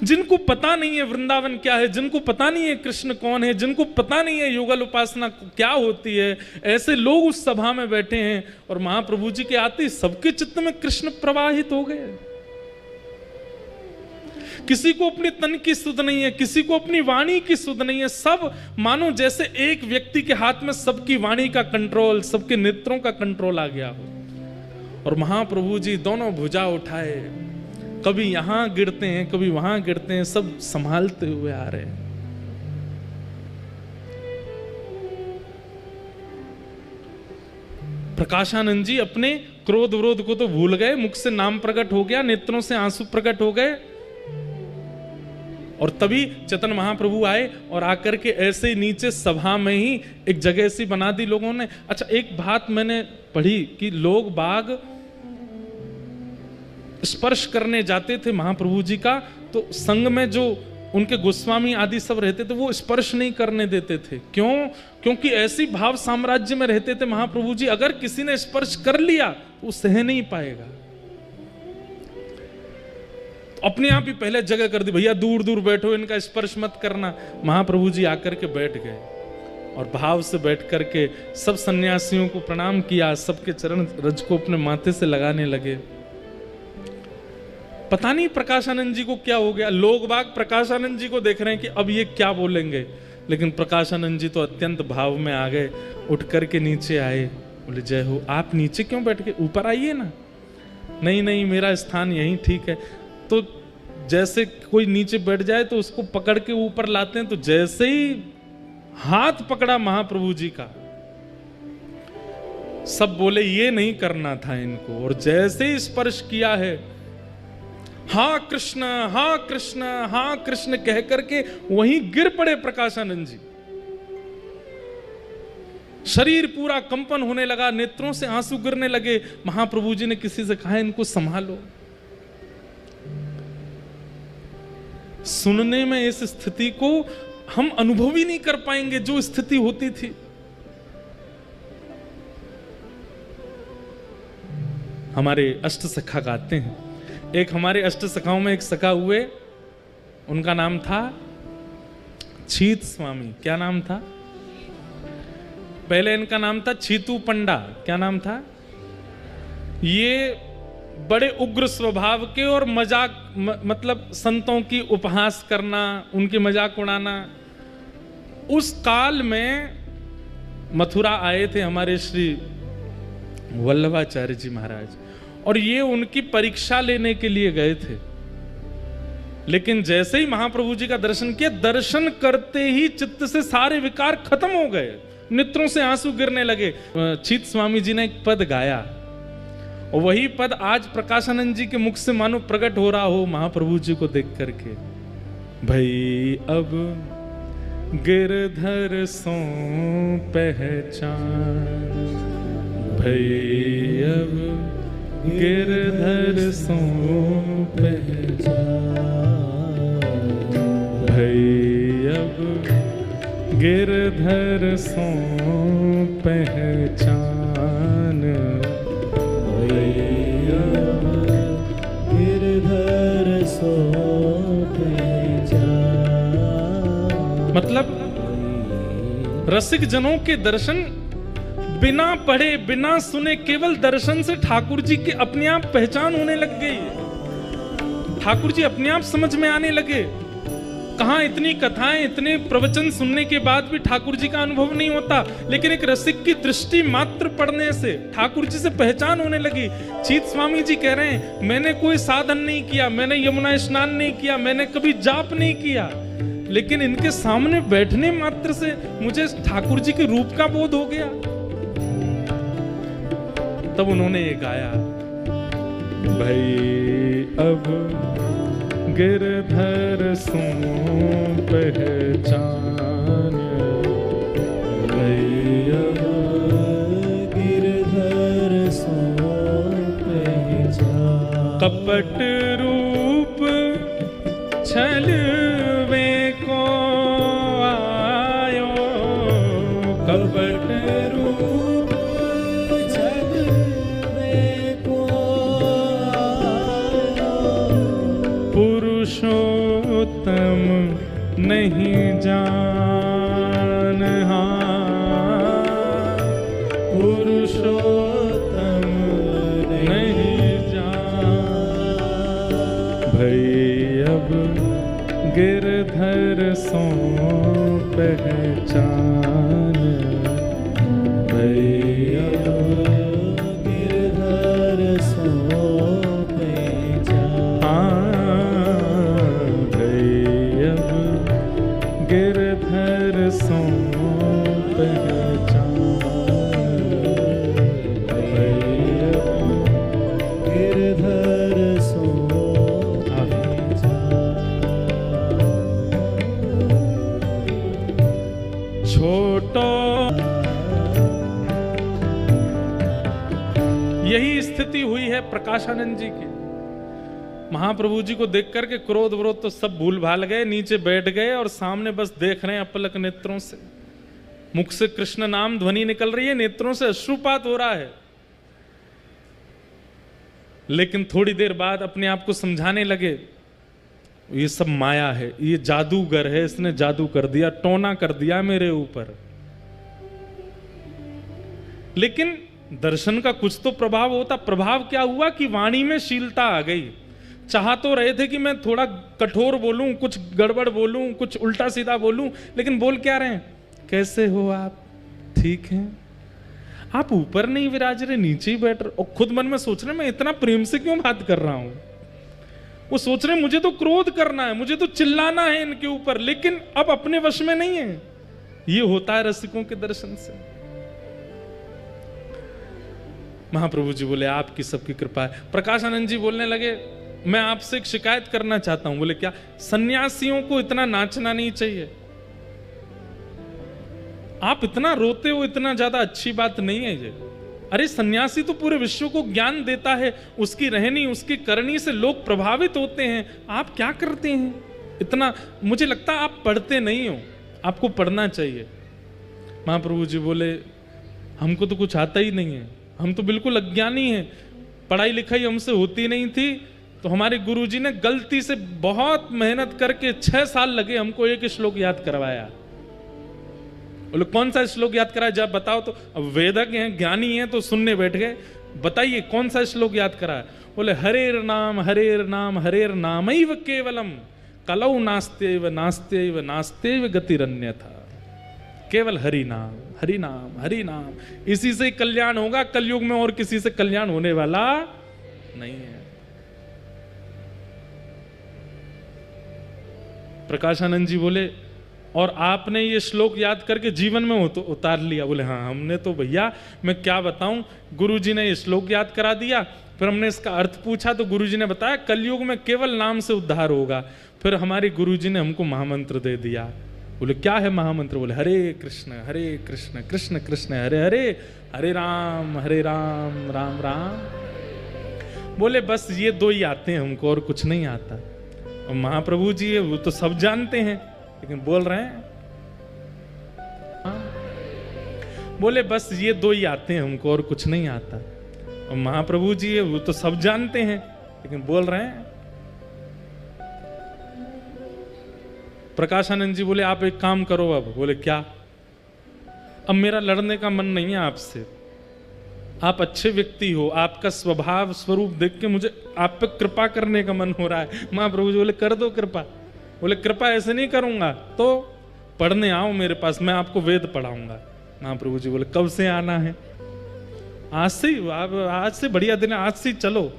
Speaker 1: जिनको पता नहीं है वृंदावन क्या है, जिनको पता नहीं है कृष्ण कौन है, जिनको पता नहीं है युगल उपासना क्या होती है, ऐसे लोग उस सभा में बैठे हैं और महाप्रभु जी के आते ही सबके चित्त में कृष्ण प्रवाहित हो गए। किसी को अपने तन की सुध नहीं है, किसी को अपनी वाणी की सुध नहीं है, सब मानो जैसे एक व्यक्ति के हाथ में सबकी वाणी का कंट्रोल, सबके नेत्रों का कंट्रोल आ गया हो। और महाप्रभु जी दोनों भुजा उठाए, कभी यहां गिरते हैं कभी वहां गिरते हैं, सब संभालते हुए आ रहे हैं। प्रकाशानंद जी अपने क्रोध विरोध को तो भूल गए, मुख से नाम प्रकट हो गया, नेत्रों से आंसू प्रकट हो गए। और तभी चैतन्य महाप्रभु आए और आकर के ऐसे ही नीचे सभा में ही एक जगह सी बना दी लोगों ने। अच्छा, एक बात मैंने पढ़ी कि लोग बाग स्पर्श करने जाते थे महाप्रभु जी का, तो संग में जो उनके गोस्वामी आदि सब रहते थे वो स्पर्श नहीं करने देते थे। क्यों? क्योंकि ऐसी भाव साम्राज्य में रहते थे महाप्रभु जी, अगर किसी ने स्पर्श कर लिया तो वो सह नहीं पाएगा। तो अपने आप ही पहले जगह कर दी, भैया दूर दूर बैठो, इनका स्पर्श मत करना। महाप्रभु जी आकर के बैठ गए और भाव से बैठ करके सब सन्यासियों को प्रणाम किया, सबके चरण रज को अपने माथे से लगाने लगे। पता नहीं प्रकाशानंद जी को क्या हो गया, लोग बाग प्रकाशानंद जी को देख रहे हैं कि अब ये क्या बोलेंगे, लेकिन प्रकाशानंद जी तो अत्यंत भाव में आ गए, उठ करके नीचे आए, बोले जय हो। आप नीचे क्यों बैठ गए, ऊपर आइए ना। नहीं नहीं, मेरा स्थान यहीं ठीक है। तो जैसे कोई नीचे बैठ जाए तो उसको पकड़ के ऊपर लाते हैं, तो जैसे ही हाथ पकड़ा महाप्रभु जी का, सब बोले ये नहीं करना था इनको, और जैसे ही स्पर्श किया है, हाँ कृष्ण हाँ कृष्ण हाँ कृष्ण कह करके वहीं गिर पड़े प्रकाशानंद जी। शरीर पूरा कंपन होने लगा, नेत्रों से आंसू गिरने लगे। महाप्रभु जी ने किसी से कहा इनको संभालो। सुनने में इस स्थिति को हम अनुभव ही नहीं कर पाएंगे जो स्थिति होती थी। हमारे अष्ट सखा गाते हैं, एक हमारे अष्ट सखाओं में एक सखा हुए, उनका नाम था छीत स्वामी। क्या नाम था? पहले इनका नाम था छीतू पंडा। क्या नाम था? ये बड़े उग्र स्वभाव के और मजाक मतलब संतों की उपहास करना, उनके मजाक उड़ाना। उस काल में मथुरा आए थे हमारे श्री वल्लभाचार्य जी महाराज, और ये उनकी परीक्षा लेने के लिए गए थे। लेकिन जैसे ही महाप्रभु जी का दर्शन किया, दर्शन करते ही चित्त से सारे विकार खत्म हो गए, नेत्रों से आंसू गिरने लगे। छीत स्वामी जी ने एक पद गाया, और वही पद आज प्रकाशानंद जी के मुख से मानो प्रकट हो रहा हो महाप्रभु जी को देख करके। भई अब गिरधर सो पहचान, भई अब गिरधर सो पहचान, भई अब गिरधर सो पहचान, भई अब गिरधर सो पहचान। मतलब रसिक जनों के दर्शन बिना पढ़े बिना सुने केवल दर्शन से ठाकुर जी की अपने आप पहचान होने लग गई। ठाकुर जी अपने आप समझ में आने लगे। कहां इतनी कथाएं, इतने प्रवचन सुनने के बाद भी ठाकुर जी का अनुभव नहीं होता, लेकिन एक रसिक की दृष्टि मात्र पढ़ने से ठाकुर जी से पहचान होने लगी। छीत स्वामी जी कह रहे हैं, मैंने कोई साधन नहीं किया, मैंने यमुना स्नान नहीं किया, मैंने कभी जाप नहीं किया, लेकिन इनके सामने बैठने मात्र से मुझे ठाकुर जी के रूप का बोध हो गया। तब उन्होंने ये गाया, भई अब गिरधर सो पहचान, भई अब गिरधर सो पहचान। कपट रूप छलवे को आयो, कपट रूप पुरुषोत्तम नहीं जान, पुरुषोत्तम नहीं जान। भई अब गिरधर सो पहचान, भई अब गिरधर सो गिरधर सो पहचान, गिरधर सो पहचान। स्थिति हुई है प्रकाशानंद जी की। महाप्रभु जी को देख करके क्रोध विरोध तो सब भूल भाल गए, नीचे बैठ गए और सामने बस देख रहे हैं अपलक नेत्रों से। मुख से कृष्ण नाम ध्वनि निकल रही है, नेत्रों से अश्रुपात हो रहा है। लेकिन थोड़ी देर बाद अपने आप को समझाने लगे, ये सब माया है, ये जादूगर है, इसने जादू कर दिया, टोना कर दिया मेरे ऊपर। लेकिन दर्शन का कुछ तो प्रभाव होता। प्रभाव क्या हुआ कि वाणी में शीलता आ गई। चाह तो रहे थे कि मैं थोड़ा कठोर बोलूं, कुछ गड़बड़ बोलूं, कुछ उल्टा सीधा बोलूं, लेकिन बोल क्या रहे हैं? कैसे हो आप? ठीक हैं? आप ऊपर नहीं विराज रहे, नीचे ही बैठ रहे। और खुद मन में सोच रहे मैं इतना प्रेम से क्यों बात कर रहा हूं। वो सोच रहे मुझे तो क्रोध करना है, मुझे तो चिल्लाना है इनके ऊपर, लेकिन अब अपने वश में नहीं है। ये होता है रसिकों के दर्शन से। महाप्रभु जी बोले आपकी सबकी कृपा है। प्रकाशानंद जी बोलने लगे मैं आपसे एक शिकायत करना चाहता हूं। बोले क्या? सन्यासियों को इतना नाचना नहीं चाहिए। आप इतना रोते हो, इतना ज्यादा अच्छी बात नहीं है ये। अरे सन्यासी तो पूरे विश्व को ज्ञान देता है, उसकी रहनी उसकी करनी से लोग प्रभावित होते हैं। आप क्या करते हैं इतना? मुझे लगता है आप पढ़ते नहीं हो, आपको पढ़ना चाहिए। महाप्रभु जी बोले हमको तो कुछ आता ही नहीं है, हम तो बिल्कुल अज्ञानी हैं, पढ़ाई लिखाई हमसे होती नहीं थी। तो हमारे गुरुजी ने गलती से बहुत मेहनत करके 6 साल लगे हमको एक श्लोक याद करवाया। बोले कौन सा श्लोक याद कराया? जब बताओ। तो अब वेदक हैं, ज्ञानी हैं, तो सुनने बैठ गए। बताइए कौन सा श्लोक याद कराया? बोले हरेर नाम हरेर नाम हरेर नामैव केवलम कलौ नास्त्यैव नास्त्यैव नास्त्यैव गतिरन्यथा। केवल हरि नाम हरि नाम हरि नाम, इसी से कल्याण होगा। कलयुग में और किसी से कल्याण होने वाला नहीं है। प्रकाशानंद जी बोले और आपने ये श्लोक याद करके जीवन में उतार लिया? बोले हाँ, हमने तो भैया मैं क्या बताऊं, गुरुजी ने ये श्लोक याद करा दिया, फिर हमने इसका अर्थ पूछा तो गुरुजी ने बताया कलयुग में केवल नाम से उद्धार होगा। फिर हमारे गुरुजी ने हमको महामंत्र दे दिया। बोले क्या है महामंत्र? बोले हरे कृष्ण कृष्ण कृष्ण हरे हरे, हरे राम राम राम। बोले बस ये 2 ही आते हैं हमको, और कुछ नहीं आता। और महाप्रभु जी वो तो सब जानते हैं, लेकिन बोल रहे हैं बोले बस ये 2 ही आते हैं हमको, और कुछ नहीं आता। और महाप्रभु जी वो तो सब जानते हैं, लेकिन बोल रहे हैं। प्रकाशानंद जी बोले आप एक काम करो अब। बोले क्या? अब मेरा लड़ने का मन नहीं है आपसे, आप अच्छे व्यक्ति हो, आपका स्वभाव स्वरूप देख के मुझे आप पे कृपा करने का मन हो रहा है। महाप्रभु जी बोले कर दो कृपा। बोले कृपा ऐसे नहीं करूंगा, तो पढ़ने आओ मेरे पास, मैं आपको वेद पढ़ाऊंगा। महाप्रभु जी बोले कब से आना है? आज से ही, आज से बढ़िया दिन है, आज से ही चलो।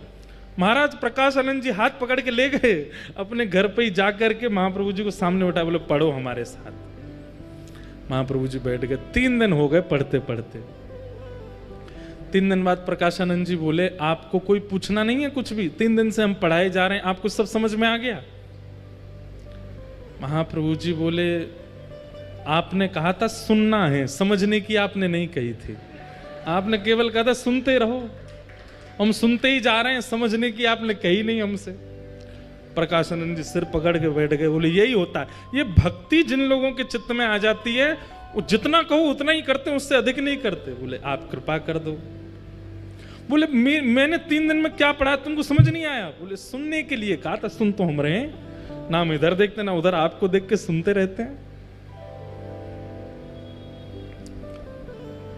Speaker 1: महाराज प्रकाशानंद जी हाथ पकड़ के ले गए अपने घर पे ही जा करके महाप्रभु जी को सामने बैठा। बोले पढ़ो हमारे साथ। महाप्रभु जी बैठ गए। 3 दिन हो गए पढ़ते पढ़ते। 3 दिन बाद प्रकाशानंद जी बोले आपको कोई पूछना नहीं है कुछ भी? 3 दिन से हम पढ़ाए जा रहे हैं, आपको सब समझ में आ गया? महाप्रभु जी बोले आपने कहा था सुनना है, समझने की आपने नहीं कही थी। आपने केवल कहा था सुनते रहो, हम सुनते ही जा रहे हैं, समझने की आपने कही नहीं हमसे। प्रकाशानंद जी सिर पकड़ के बैठ गए। बोले यही होता है, ये भक्ति जिन लोगों के चित्त में आ जाती है वो जितना कहो उतना ही करते हैं, उससे अधिक नहीं करते। बोले आप कृपा कर दो। बोले मैंने 3 दिन में क्या पढ़ा तुमको समझ नहीं आया? बोले सुनने के लिए कहा था, सुन तो हम रहे हैं, ना हम इधर देखते ना उधर, आपको देख के सुनते रहते हैं।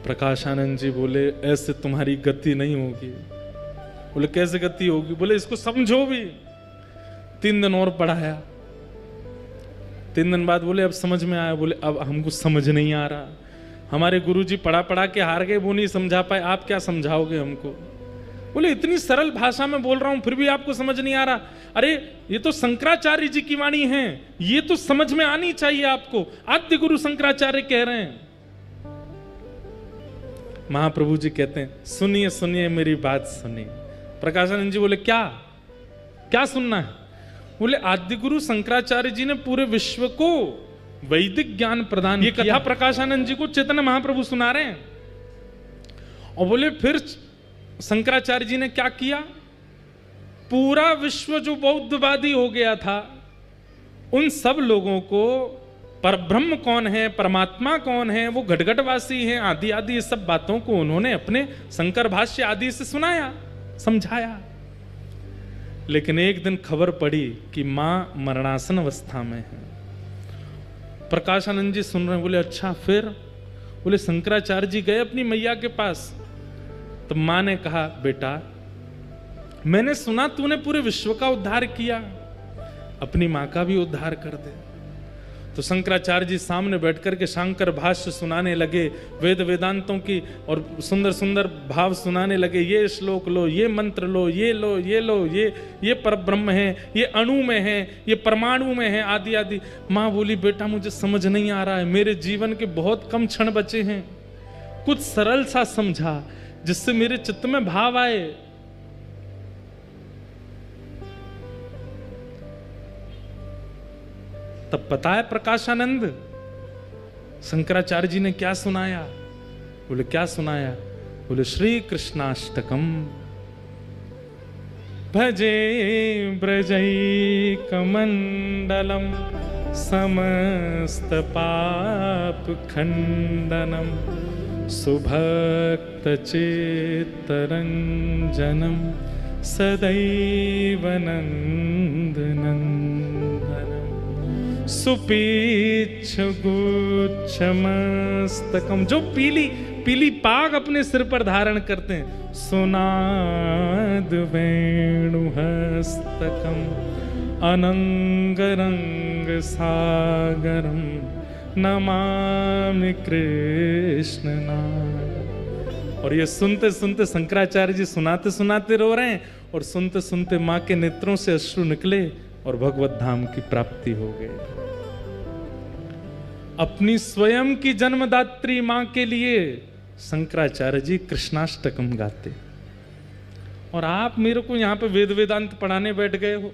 Speaker 1: प्रकाशानंद जी बोले ऐसे तुम्हारी गति नहीं होगी। बोले कैसे गति होगी? बोले इसको समझो भी। 3 दिन और पढ़ाया। 3 दिन बाद बोले अब समझ में आया। बोले अब हमको समझ नहीं आ रहा, हमारे गुरुजी पढ़ा पढ़ा के हार गए, वो नहीं समझा पाए, आप क्या समझाओगे हमको? बोले इतनी सरल भाषा में बोल रहा हूं फिर भी आपको समझ नहीं आ रहा। अरे ये तो शंकराचार्य जी की वाणी है, ये तो समझ में आनी चाहिए आपको, आद्य गुरु शंकराचार्य कह रहे हैं। महाप्रभु जी कहते हैं सुनिए सुनिए मेरी बात सुनिए। प्रकाशानंद जी बोले क्या क्या सुनना है? बोले आद्य गुरु शंकराचार्य जी ने पूरे विश्व को वैदिक ज्ञान प्रदान किया। ये कथा प्रकाशानंद जी को चैतन्य महाप्रभु सुना रहे हैं। और बोले फिर शंकराचार्य जी ने क्या किया, पूरा विश्व जो बौद्धवादी हो गया था, उन सब लोगों को परब्रह्म कौन है, परमात्मा कौन है, वो घटघटवासी हैं, आदि आदि ये सब बातों को उन्होंने अपने शंकर भाष्य आदि से सुनाया, समझाया। लेकिन एक दिन खबर पड़ी कि मां मरणासन अवस्था में है। प्रकाशानंद जी सुन रहे हैं, बोले अच्छा फिर? बोले शंकराचार्य जी गए अपनी मैया के पास, तो मां ने कहा बेटा मैंने सुना तूने पूरे विश्व का उद्धार किया, अपनी मां का भी उद्धार कर दे। तो शंकराचार्य जी सामने बैठकर के शंकर भाष्य सुनाने लगे, वेद वेदांतों की और सुंदर सुंदर भाव सुनाने लगे। ये श्लोक लो, ये मंत्र लो, ये लो, ये लो, ये परब्रह्म है, ये अणु में है, ये परमाणु में है, आदि आदि। माँ बोली बेटा मुझे समझ नहीं आ रहा है, मेरे जीवन के बहुत कम क्षण बचे हैं, कुछ सरल सा समझा जिससे मेरे चित्त में भाव आए। तब पता है प्रकाशानंद शंकराचार्य जी ने क्या सुनाया? बोले क्या सुनाया? बोले श्री कृष्णाष्टकम भजे ब्रजई कमंडलम समस्त पाप खंडनम सुभक्त चित्तरंजनम सदैव नंदनंदनम सुपीच्छ गुच्छमस्तकम, जो पीली पीली पाग अपने सिर पर धारण करते हैं, सुनाद वेणुहस्तकम अनंगरंग सागरम नमामि कृष्ण नाम। और ये सुनते सुनते शंकराचार्य जी सुनाते सुनाते रो रहे हैं, और सुनते सुनते मां के नेत्रों से अश्रु निकले और भगवत धाम की प्राप्ति हो गई। अपनी स्वयं की जन्मदात्री मां के लिए शंकराचार्य जी कृष्णाष्टकम गाते, और आप मेरे को यहां पे वेद वेदांत पढ़ाने बैठ गए हो।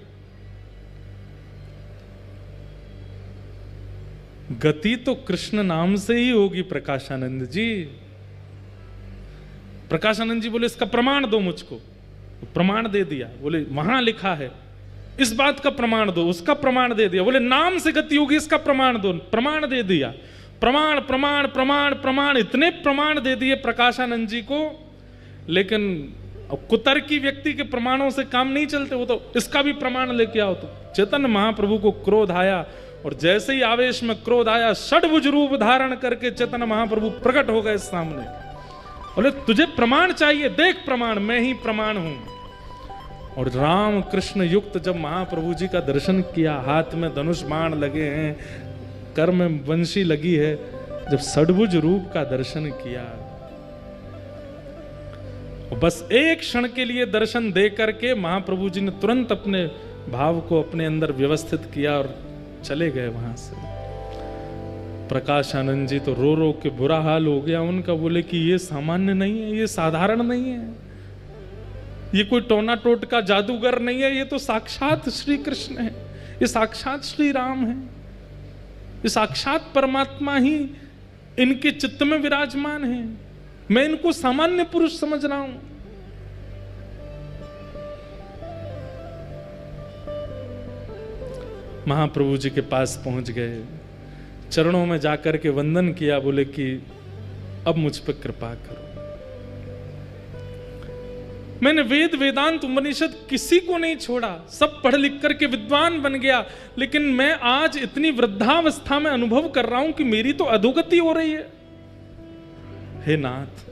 Speaker 1: गति तो कृष्ण नाम से ही होगी प्रकाशानंद जी। प्रकाशानंद जी बोले इसका प्रमाण दो मुझको। प्रमाण दे दिया, बोले वहां लिखा है, इस बात का प्रमाण दो, उसका प्रमाण दे दिया। बोले नाम से गति होगी, इसका प्रमाण दो, प्रमाण दे दिया। प्रमाण प्रमाण प्रमाण प्रमाण, इतने प्रमाण दे दिए प्रकाशानंद जी को। लेकिन कुतर्की व्यक्ति के प्रमाणों से काम नहीं चलते, वो तो इसका भी प्रमाण लेके आओ। तो चैतन्य महाप्रभु को क्रोध आया, और जैसे ही आवेश में क्रोध आया, षड्भुज रूप धारण करके चैतन्य महाप्रभु प्रकट हो गए सामने। बोले तुझे प्रमाण चाहिए, देख प्रमाण, मैं ही प्रमाण हूं। और राम कृष्ण युक्त जब महाप्रभु जी का दर्शन किया, हाथ में धनुष बाण लगे हैं, कर में बंशी लगी है, जब षड्भुज रूप का दर्शन किया, बस एक क्षण के लिए दर्शन दे करके महाप्रभु जी ने तुरंत अपने भाव को अपने अंदर व्यवस्थित किया और चले गए वहां से। प्रकाशानंद जी तो रो रो के बुरा हाल हो गया उनका। बोले कि ये सामान्य नहीं है, ये साधारण नहीं है, ये कोई टोना टोटका जादूगर नहीं है, ये तो साक्षात श्री कृष्ण है, ये साक्षात श्री राम है, ये साक्षात परमात्मा ही इनके चित्त में विराजमान है। मैं इनको सामान्य पुरुष समझ रहा हूं। महाप्रभु जी के पास पहुंच गए, चरणों में जाकर के वंदन किया। बोले कि अब मुझ पर कृपा करो। मैंने वेद वेदांत उपनिषद किसी को नहीं छोड़ा, सब पढ़ लिख करके विद्वान बन गया, लेकिन मैं आज इतनी वृद्धावस्था में अनुभव कर रहा हूं कि मेरी तो अधोगति हो रही है। हे नाथ,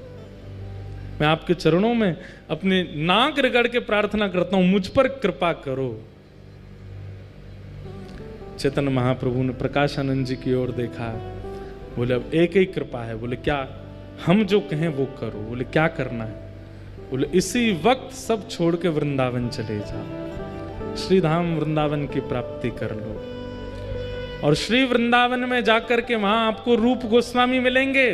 Speaker 1: मैं आपके चरणों में अपने नाक रगड़ के प्रार्थना करता हूं, मुझ पर कृपा करो। चैतन्य महाप्रभु ने प्रकाशानंद जी की ओर देखा। बोले अब एक ही कृपा है। बोले क्या? हम जो कहें वो करो। बोले क्या करना है? बोले इसी वक्त सब छोड़ के वृंदावन चले जाओ, श्रीधाम वृंदावन की प्राप्ति कर लो। और श्री वृंदावन में जाकर के वहां आपको रूप गोस्वामी मिलेंगे,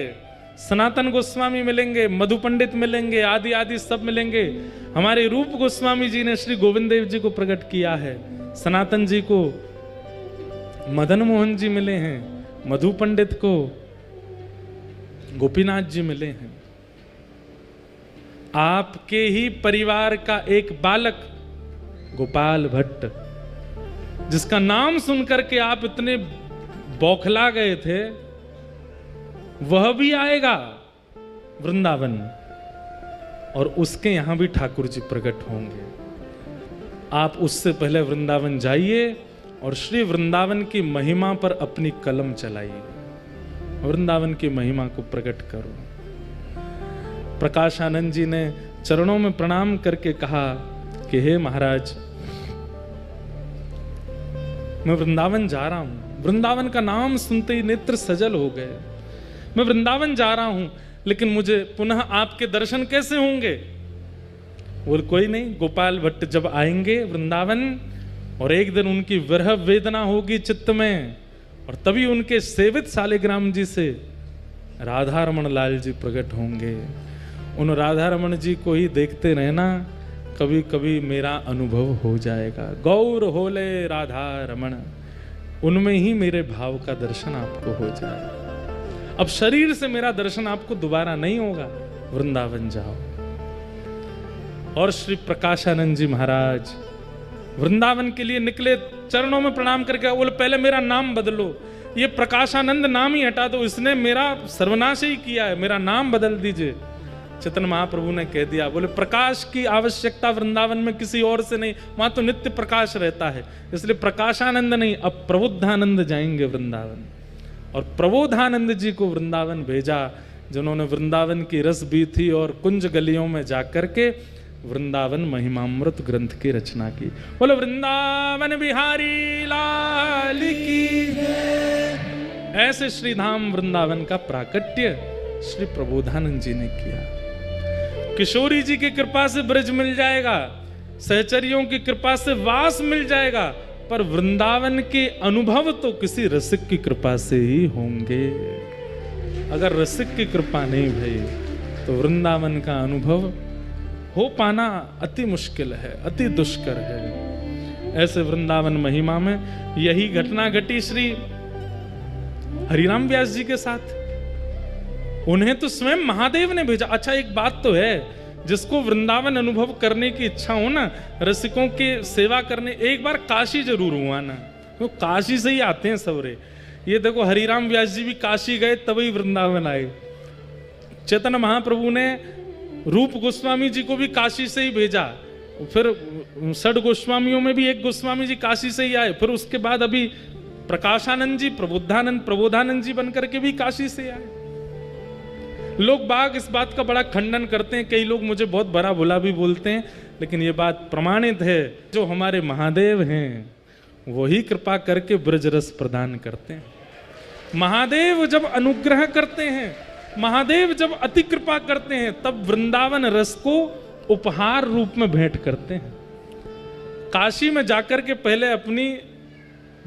Speaker 1: सनातन गोस्वामी मिलेंगे, मधु पंडित मिलेंगे, आदि आदि सब मिलेंगे। हमारे रूप गोस्वामी जी ने श्री गोविंद देव जी को प्रकट किया है, सनातन जी को मदन मोहन जी मिले हैं, मधु पंडित को गोपीनाथ जी मिले हैं, आपके ही परिवार का एक बालक गोपाल भट्ट, जिसका नाम सुनकर के आप इतने बौखला गए थे, वह भी आएगा वृंदावन और उसके यहां भी ठाकुर जी प्रकट होंगे। आप उससे पहले वृंदावन जाइए और श्री वृंदावन की महिमा पर अपनी कलम चलाइए, वृंदावन की महिमा को प्रकट करो। प्रकाशानंद जी ने चरणों में प्रणाम करके कहा कि हे महाराज, मैं वृंदावन जा रहा हूं। वृंदावन का नाम सुनते ही नेत्र सजल हो गए। मैं वृंदावन जा रहा हूं, लेकिन मुझे पुनः आपके दर्शन कैसे होंगे? बोल कोई नहीं, गोपाल भट्ट जब आएंगे वृंदावन और एक दिन उनकी विरह वेदना होगी चित्त में, और तभी उनके सेवित शालिग्राम जी से राधा रमण लाल जी प्रकट होंगे। उन राधा रमण जी को ही देखते रहना, कभी कभी मेरा अनुभव हो जाएगा। गौर होले राधा रमण, उनमें ही मेरे भाव का दर्शन आपको हो जाएगा। अब शरीर से मेरा दर्शन आपको दोबारा नहीं होगा, वृंदावन जाओ। और श्री प्रकाशानंद जी महाराज वृंदावन के लिए निकले, चरणों में प्रणाम करके बोले पहले मेरा नाम बदलो, ये प्रकाशानंद नाम ही हटा दो, इसने मेरा सर्वनाश ही किया है, मेरा नाम बदल दीजिए। चैतन्य महाप्रभु ने कह दिया, बोले प्रकाश की आवश्यकता वृंदावन में किसी और से नहीं, वहां तो नित्य प्रकाश रहता है, इसलिए प्रकाशानंद नहीं, अब प्रबुद्धानंद जाएंगे वृंदावन। और प्रबोधानंद जी को वृंदावन भेजा, जिन्होंने वृंदावन की रस बीथी और कुंज गलियों में जाकर के वृंदावन महिमामृत ग्रंथ की रचना की। बोले वृंदावन बिहारी लाल की। ऐसे श्रीधाम वृंदावन का प्राकट्य श्री प्रबोधानंद जी ने किया। किशोरी जी की कृपा से ब्रज मिल जाएगा, सहचरियों की कृपा से वास मिल जाएगा, पर वृंदावन के अनुभव तो किसी रसिक की कृपा से ही होंगे। अगर रसिक की कृपा नहीं भई तो वृंदावन का अनुभव हो पाना अति मुश्किल है, अति दुष्कर है। ऐसे वृंदावन महिमा में यही घटना घटी श्री हरिराम व्यास जी के साथ। उन्हें तो स्वयं महादेव ने भेजा। अच्छा एक बात तो है, जिसको वृंदावन अनुभव करने की इच्छा हो ना, रसिकों के सेवा करने, एक बार काशी जरूर हुआ ना, तो काशी से ही आते हैं सवरे। ये देखो हरिराम व्यास जी भी काशी गए तभी वृंदावन आए। चैतन्य महाप्रभु ने रूप गोस्वामी जी को भी काशी से ही भेजा, फिर षड गोस्वामियों में भी एक गोस्वामी जी काशी से ही आए, फिर उसके बाद अभी प्रकाशानंद जी प्रबोधानंद जी बनकर के भी काशी से आए। लोग बाग इस बात का बड़ा खंडन करते हैं, कई लोग मुझे बहुत बड़ा बुला भी बोलते हैं, लेकिन ये बात प्रमाणित है, जो हमारे महादेव हैं वही कृपा करके ब्रज रस प्रदान करते हैं। महादेव जब अनुग्रह करते हैं, महादेव जब अति कृपा करते हैं, तब वृंदावन रस को उपहार रूप में भेंट करते हैं। काशी में जाकर के पहले अपनी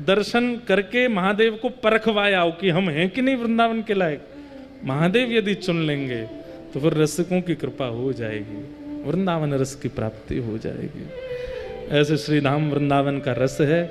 Speaker 1: दर्शन करके महादेव को परखवाया हो कि हम हैं कि नहीं वृंदावन के लायक। महादेव यदि चुन लेंगे तो फिर रसिकों की कृपा हो जाएगी, वृंदावन रस की प्राप्ति हो जाएगी। ऐसे श्री धाम वृंदावन का रस है।